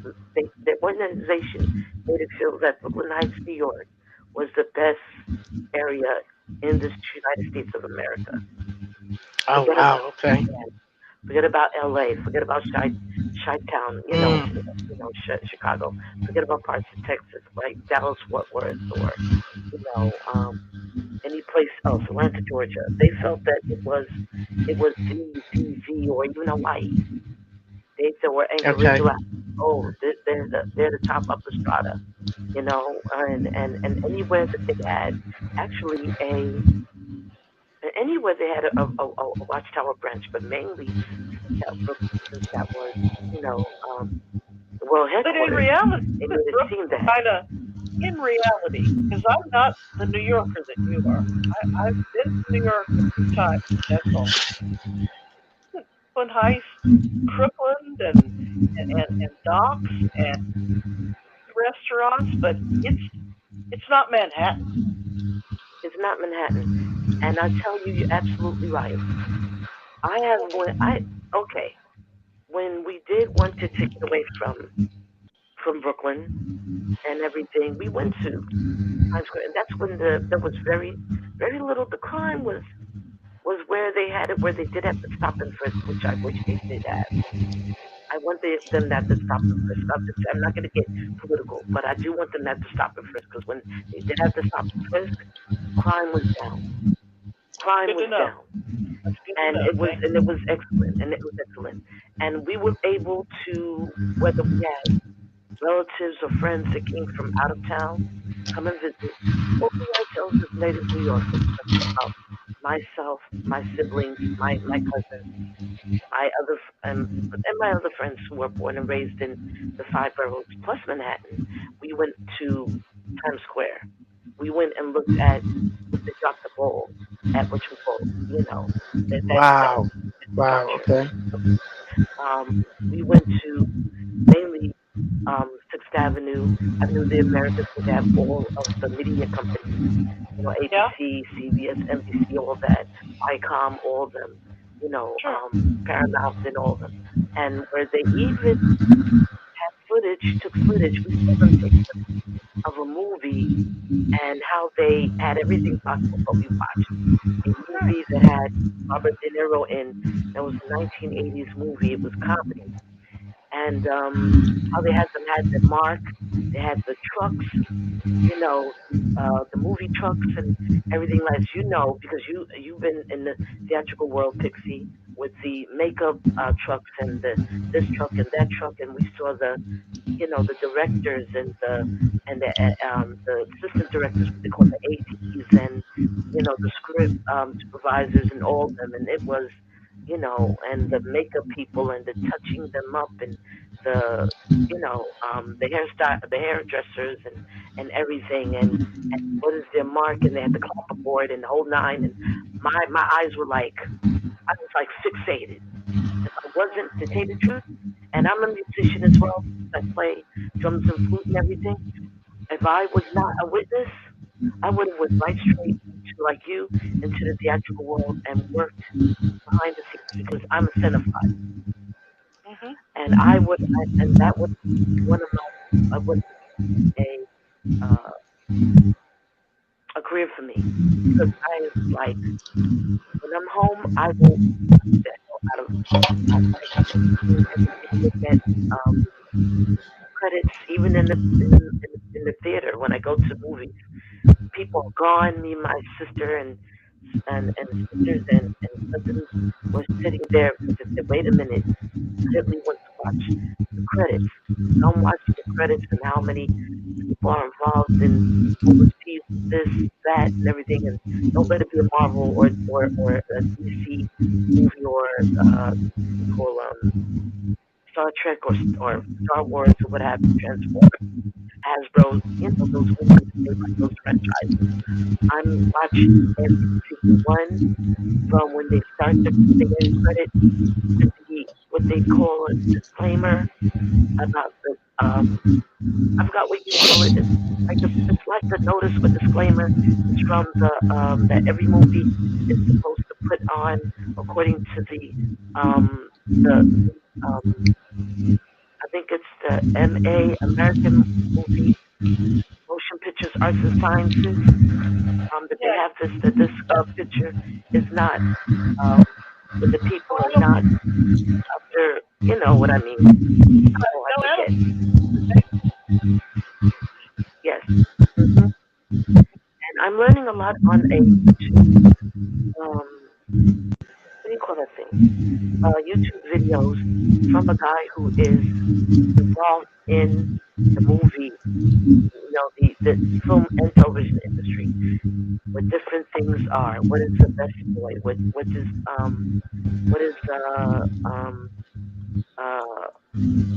the organization made it feel that Brooklyn Heights, New York, was the best area in this United States of America. Oh, Forget about wow. Okay. forget about L.A. Forget about Chi Town. Chicago. Forget about parts of Texas like Dallas, Fort Worth, or you know any place else, Atlanta, Georgia. They felt that it was the or even Hawaii. They said were Anchorage, Okay. Alaska. Oh, they're the top upper strata, and anywhere that they had actually anywhere they had a Watchtower branch, but mainly since that was you know the world But in headquarters, reality, they made it seem that kind of in reality, because I'm not the New Yorker that you are. I've been to New York a few times. That's all. Brooklyn Heights, Crooklyn, and docks and restaurants, but it's not Manhattan. it's not Manhattan. And I tell you, you're absolutely right. I have when I okay when we did want to take it away from Brooklyn and everything, we went to Times Square, and that's when there was very little. The crime was where they had it, where they did have to stop and frisk, which I wish they did have. I want them not to stop and frisk. I'm not going to get political, but I do want them not to stop and frisk because when they did have to stop and frisk, crime was down. Crime Good was to know. down, That's good to and know. Thank it was excellent, and we were able to whether we had relatives or friends that came from out of town come and visit, or we ourselves as native New Yorkers. About myself, my siblings, my cousins, my other and my other friends who were born and raised in the five boroughs plus Manhattan. We went to Times Square. We went and looked at when they dropped the ball at what you call, that Wow. Wow. structure. Okay. Um, we went to mainly Sixth Avenue, Avenue of the Americas, where they have all of the media companies, Yeah, ABC, CBS, NBC, all that, ICOM, all of them, sure. Paramount and all of them. And where they even took footage, we saw them take of a movie and how they had everything possible, but we watched a movie that had Robert De Niro in, that was a 1980s movie, it was comedy. And how they had the mark, they had the trucks, the movie trucks and everything else, because you've been in the theatrical world, Pixie, with the makeup trucks and this truck and that truck, and we saw the directors and the assistant directors, what they call the ADs, and the script supervisors and all of them, and it was and the makeup people and the touching them up and the the hairstyle, the hairdressers and everything, and what is their mark, and they had the clapperboard and the whole nine, and my eyes were like I was like fixated. If I wasn't, to tell you the truth, and I'm a musician as well, I play drums and flute and everything. If I was not a witness, I would have went right straight into like you into the theatrical world and worked behind the scenes because I'm a cinephile, Mhm. and and that would be one of my would a uh, a career for me because I like when I'm home I will the hell out of I like doing everything, look at um credits, even in the theater when I go to movies. People are gone. Me, and my sister, and sisters and cousins were sitting there because they said, "Wait a minute, I really want to watch the credits." So I'm watching the credits and how many people are involved in who receives this, that, and everything. And don't let it be a Marvel or a DC movie or what you call Star Trek or Star Wars or what have you, Transformers, Hasbro, those movies made by those franchises. I'm watching every single one from when they start the end credit to the what they call a disclaimer about the I forgot what you call it. It's like the notice or disclaimer. It's from that every movie is supposed to put on according to the I think it's the American Movie Motion Pictures Arts and Sciences. That they have that this picture is not that the people are not after what I mean. Oh, I forget. Yes. hmm And I'm learning a lot on a YouTube. What do you call that thing? YouTube videos from a guy who is involved in the movie, the film and television industry, what different things are. What is the best boy? What is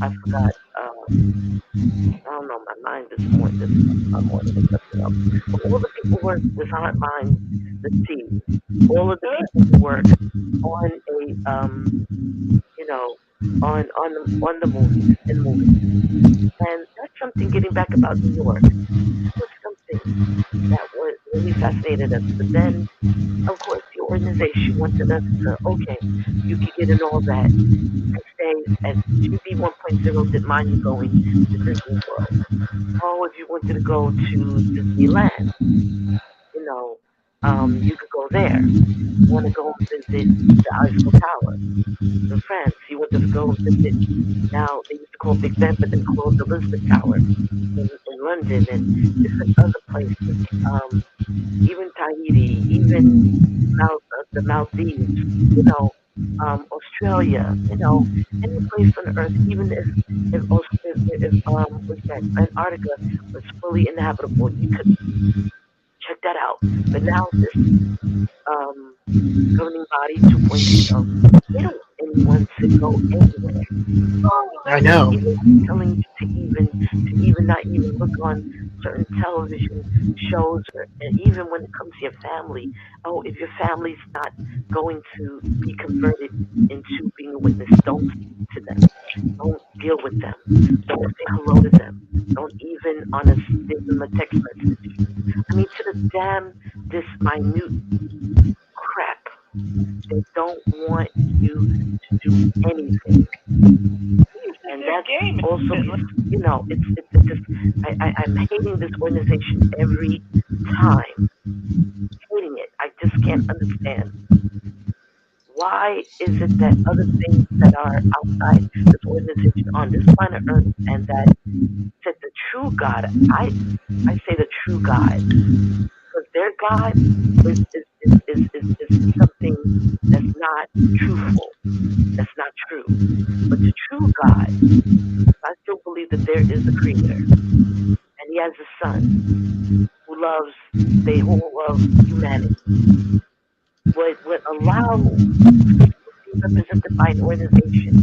I forgot. I don't know. My mind this morning is something else. But all the people who work with Hotline, the team, all of the people who work on a on the movies and movies, and that's something. Getting back about New York, that was something that was really fascinated us. But then, of course, the organization wanted us to okay, you could get in all that and stay at GB 1.0 didn't mind you going to Disney World. Oh, if you wanted to go to Disneyland, you could go there. You want to go visit the Eiffel Tower in France. You wanted to go visit, now they used to call Big Ben, but they called the Elizabeth Tower in London and different other places. Even Tahiti, even the Maldives, Australia, any place on earth, even if what's that, Antarctica was fully inhabitable, you could check that out. But now this governing body 2.0, they don't want anyone to go anywhere. I know. Even telling you to even not even look on certain television shows, and even when it comes to your family. Oh, if your family's not going to be converted into being a witness, don't speak to them. Don't deal with them. Don't say hello to them. Don't even give them a text message. I mean, to the damn this minute crap. They don't want you to do anything. And that's also, it's just, I'm hating this organization every time. Hating it. I just can't understand. Why is it that other things that are outside this organization on this planet Earth and that the true God, I say the true God, because their God is something that's not truthful, that's not true. But the true God, I still believe that there is a creator, and he has a son who loves, they all love humanity. Would allow people to be represented by an organization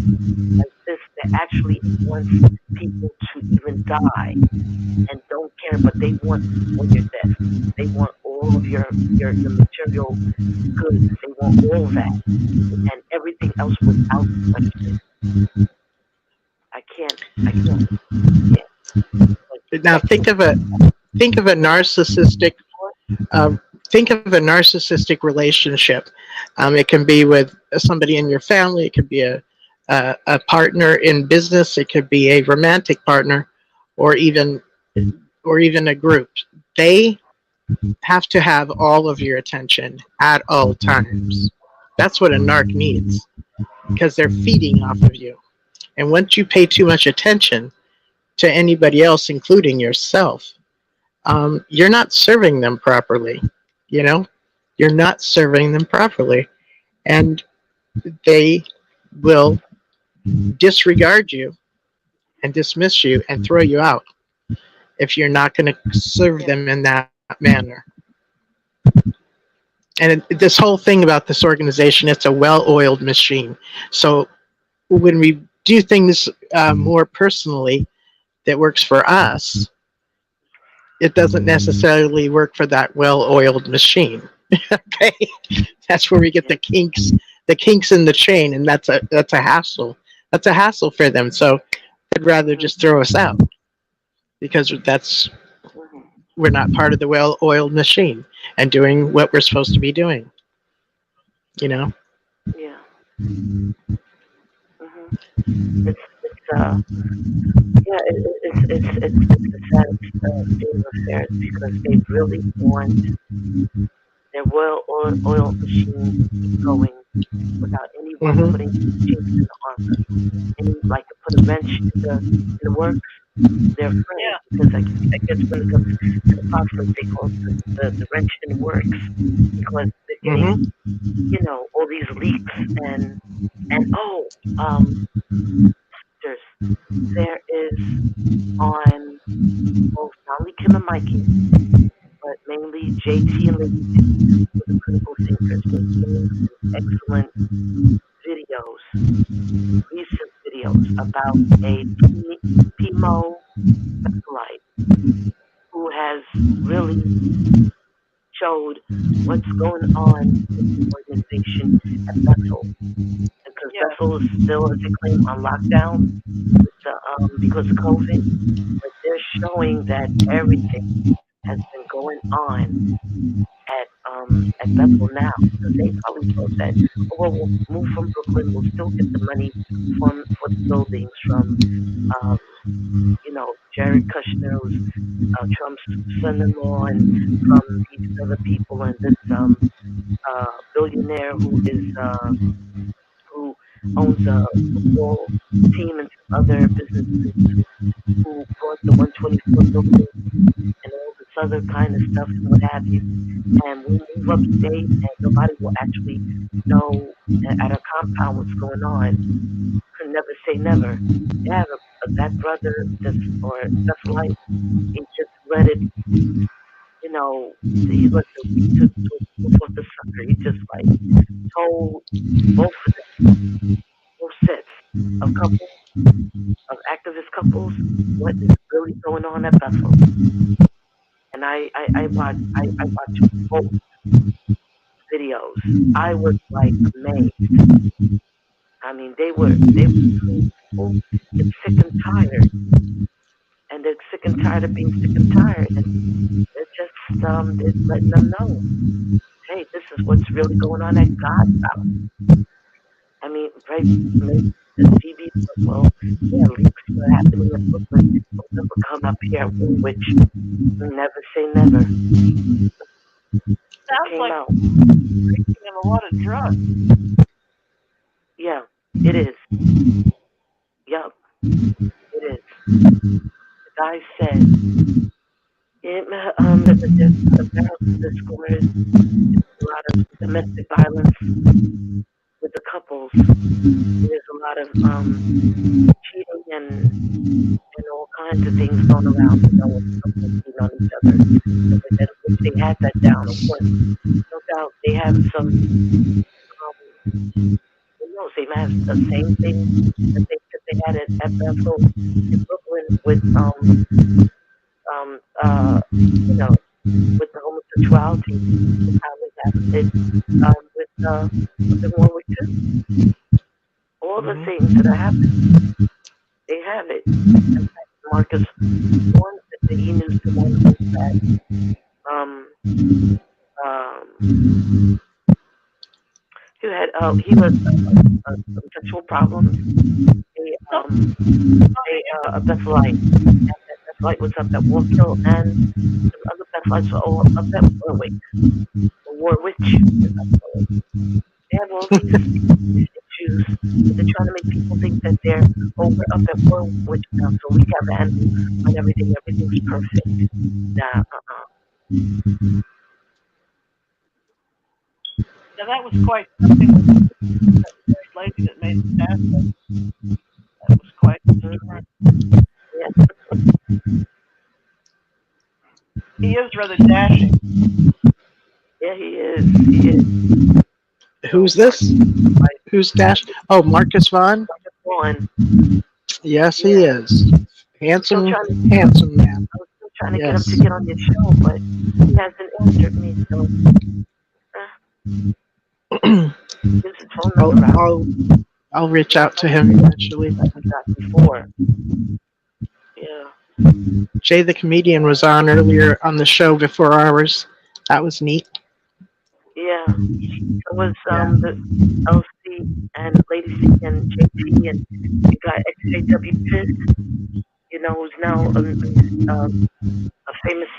like this that actually wants people to even die and don't care, but they want when you're dead. They want all of your material goods. They want all that and everything else without question. I can't. Now think of a narcissistic. Think of a narcissistic relationship. It can be with somebody in your family. It could be a partner in business. It could be a romantic partner, or even a group. They have to have all of your attention at all times. That's what a narc needs, because they're feeding off of you. And once you pay too much attention, to anybody else, including yourself, you're not serving them properly. You know, you're not serving them properly, and they will disregard you and dismiss you and throw you out if you're not going to serve them in that manner. And this whole thing about this organization, it's a well-oiled machine. So when we do things more personally that works for us, it doesn't necessarily work for that well-oiled machine. Okay, that's where we get the kinks in the chain, and that's a hassle. That's a hassle for them. So they'd rather just throw us out because we're not part of the well-oiled machine and doing what we're supposed to be doing. You know? Yeah. It's a sad state of affairs because they really want their well-oiled machine to keep going without anyone putting chinks in the armor. And like to put a wrench in the works, they're afraid because I guess when it comes to the phosphorus, they call it the wrench in the works because they're getting, you know, all these leaks and there is on both not only Kim and Mikey, but mainly JT and Lindsay with the critical thinkers making excellent videos, recent videos about a PMO Acolyte who has really showed what's going on in the organization at Bethel. Because Bethel is still, as they claim, on lockdown because of COVID. But they're showing that everything has been going on at Bethel now. So they probably thought that, oh, well, we'll move from Brooklyn, we'll still get the money for the buildings from, you know, Jared Kushner, who's Trump's son-in-law, and from these other people, and this billionaire who owns a football team and some other businesses who bought the 124 building and all this other kind of stuff and what have you. And we move upstate and nobody will actually know at a compound what's going on. Could never say never. They have that brother or Bethlehem, he just let it, you know, he let the sucker. He just like told both sets of couples, of activist couples, what is really going on at Bethel. And I watched both videos. I was like amazed. I mean, they were people get sick and tired, and they're sick and tired of being sick and tired, and they're just they're letting them know, hey, this is what's really going on at God's house. I mean, right? The TV, well, yeah, leaks are happening in Brooklyn. They'll never come up here, which never say never. Sounds like drinking and a lot of drugs. Yeah, it is. Yup, it is. The guy said, there's a lot of domestic violence with the couples. There's a lot of cheating and all kinds of things going around, you know, with couples cheating on each other. And if they had that down, of course, no doubt they have some, who knows, they might have the same thing that they had at Bethel in Brooklyn with, you know, with the homosexuality, they probably have it with the Warwick too. All the things that are happening, they have it. In fact, Marcus warned that he knew someone who had he was some sexual problems. A Bethelite. And that Bethelite was up at Warkill, and the other Bethelites were all up at Warwick. They have all these issues issues. They're trying to make people think that we're up at war with now, so we have animals and everything. Everything's perfect. Nah, Now that was quite something with that lady that made the statue. That was quite different. Yeah. He is rather dashing. Yeah, he is. He is. Who's this? Who's Dash? Oh, Marcus Vaughn? One. Yes, he is. Handsome man. I was still trying to get him to get on your show, but he hasn't answered me, so gives his phone number out. I'll reach out to him eventually. Like I got before. Yeah. Jay the comedian was on earlier on the show before ours. That was neat. Yeah. It was the LC and Lady C and JP and you got XJW Piss, you know, who's now a famous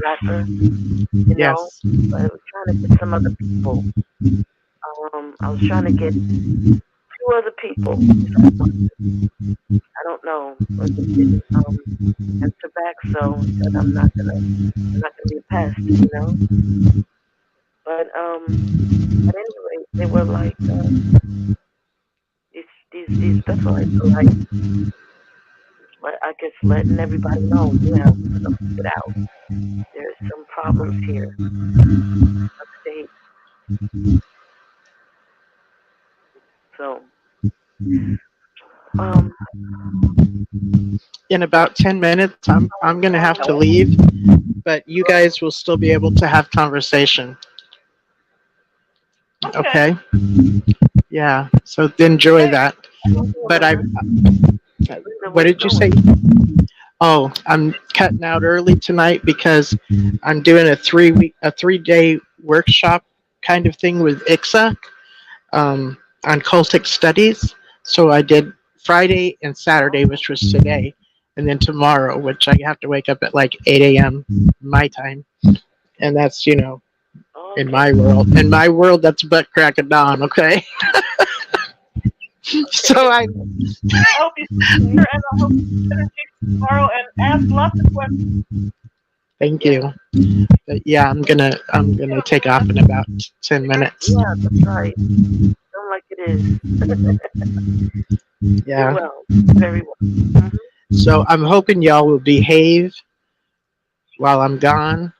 rapper, you know. But I was trying to get some other people. I was trying to get 2 other people. I don't know. But they didn't answer back, so I said I'm not gonna be a pest, you know. But anyway, they were like these that's what I feel like. But I guess letting everybody know, yeah, we're gonna figure it out. There's some problems here. Upstate. So in about 10 minutes, I'm gonna have to leave, but you guys will still be able to have conversation. Okay. Yeah. So enjoy that. But what did you say? Oh, I'm cutting out early tonight because I'm doing a 3-day workshop kind of thing with ICSA on cultic studies. So I did Friday and Saturday, which was today, and then tomorrow, which I have to wake up at like 8 a.m. my time. And that's, you know, in my world. In my world, that's butt crack of dawn, okay? So I hope you see her, and I hope you finish tomorrow and ask lots of questions. Thank you. But yeah, I'm gonna take off in about 10 minutes. Yeah, that's right. Don't like it is. Yeah. Well, very well. Mm-hmm. So I'm hoping y'all will behave while I'm gone,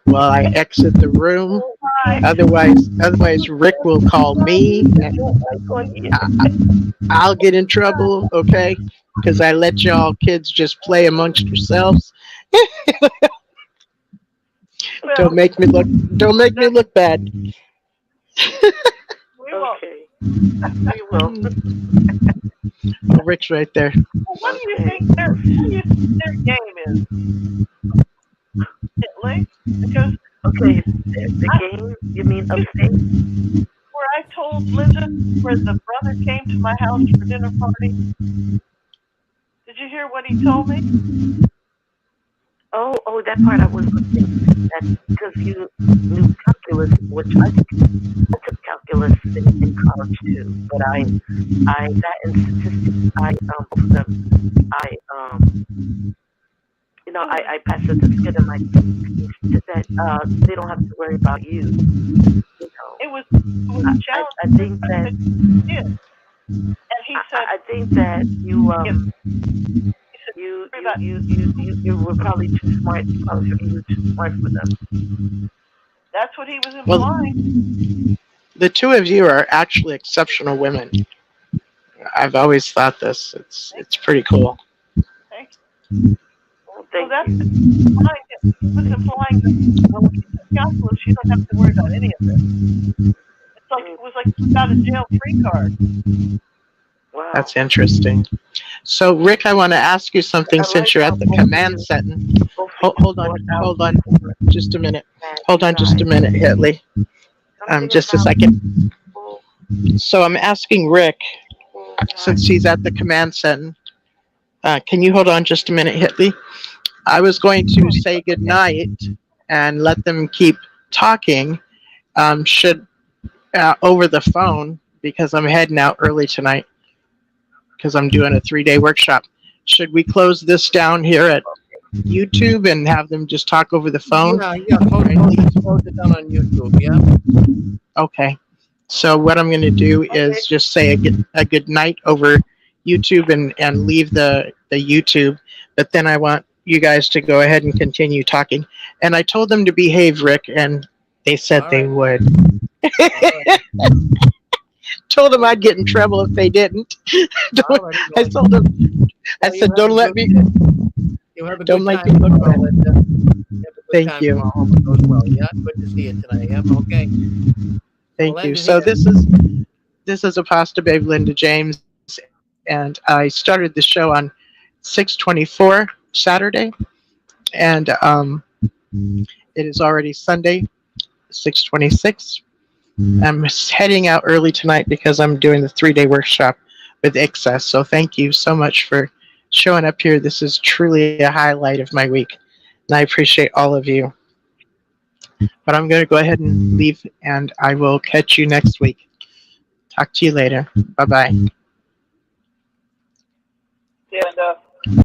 while I exit the room. Otherwise, Rick will call me. I'll get in trouble, okay? Because I let y'all kids just play amongst yourselves. Don't make me look bad. We will. Okay. We will. Oh, Rick's right there. Well, what do you think their game is? Italy? Because the game, you mean upstate? Where I told Linda where the brother came to my house for dinner party. Did you hear what he told me? Oh, that part I was listening. That's because you knew calculus, which I took calculus in college too. But that in statistics, both of them, I passed the certificate and that they don't have to worry about you. You know, it was a challenge. I think that. Yeah. And he said, I think that you were probably too smart. You were too smart for them. That's what he was implying. Well, the two of you are actually exceptional women. I've always thought this. It's pretty cool. Thank you. Well, that's implying. It was implying that when we took calculus, you don't have to worry about any of this. It was like you got a jail-free card. Wow. That's interesting. So, Rick, I want to ask you something since you're at the command center. Hold on, just a minute. Hold on just a minute, Hitley. Just a second. So I'm asking Rick, since he's at the command center, can you hold on just a minute, Hitley? I was going to say goodnight and let them keep talking. Should over the phone because I'm heading out early tonight because I'm doing a 3-day workshop. Should we close this down here at YouTube and have them just talk over the phone? Yeah, close it down on YouTube, yeah. Okay. So what I'm going to do is just say a good night over YouTube and leave the YouTube. But then I want you guys to go ahead and continue talking. And I told them to behave, Rick, and they said they would. Told them I'd get in trouble if they didn't. I told them, I said, don't let me. Don't let me look bad. Thank you. Well, yeah, good to see you tonight. Yeah, okay. Thank you. So this is Apostle Babe Linda James, and I started the show on 6/24 Saturday, and it is already Sunday, 6/26. I'm heading out early tonight because I'm doing the 3-day workshop with Excess. So thank you so much for showing up here. This is truly a highlight of my week, and I appreciate all of you. But I'm going to go ahead and leave, and I will catch you next week. Talk to you later. Bye-bye. See you, Linda.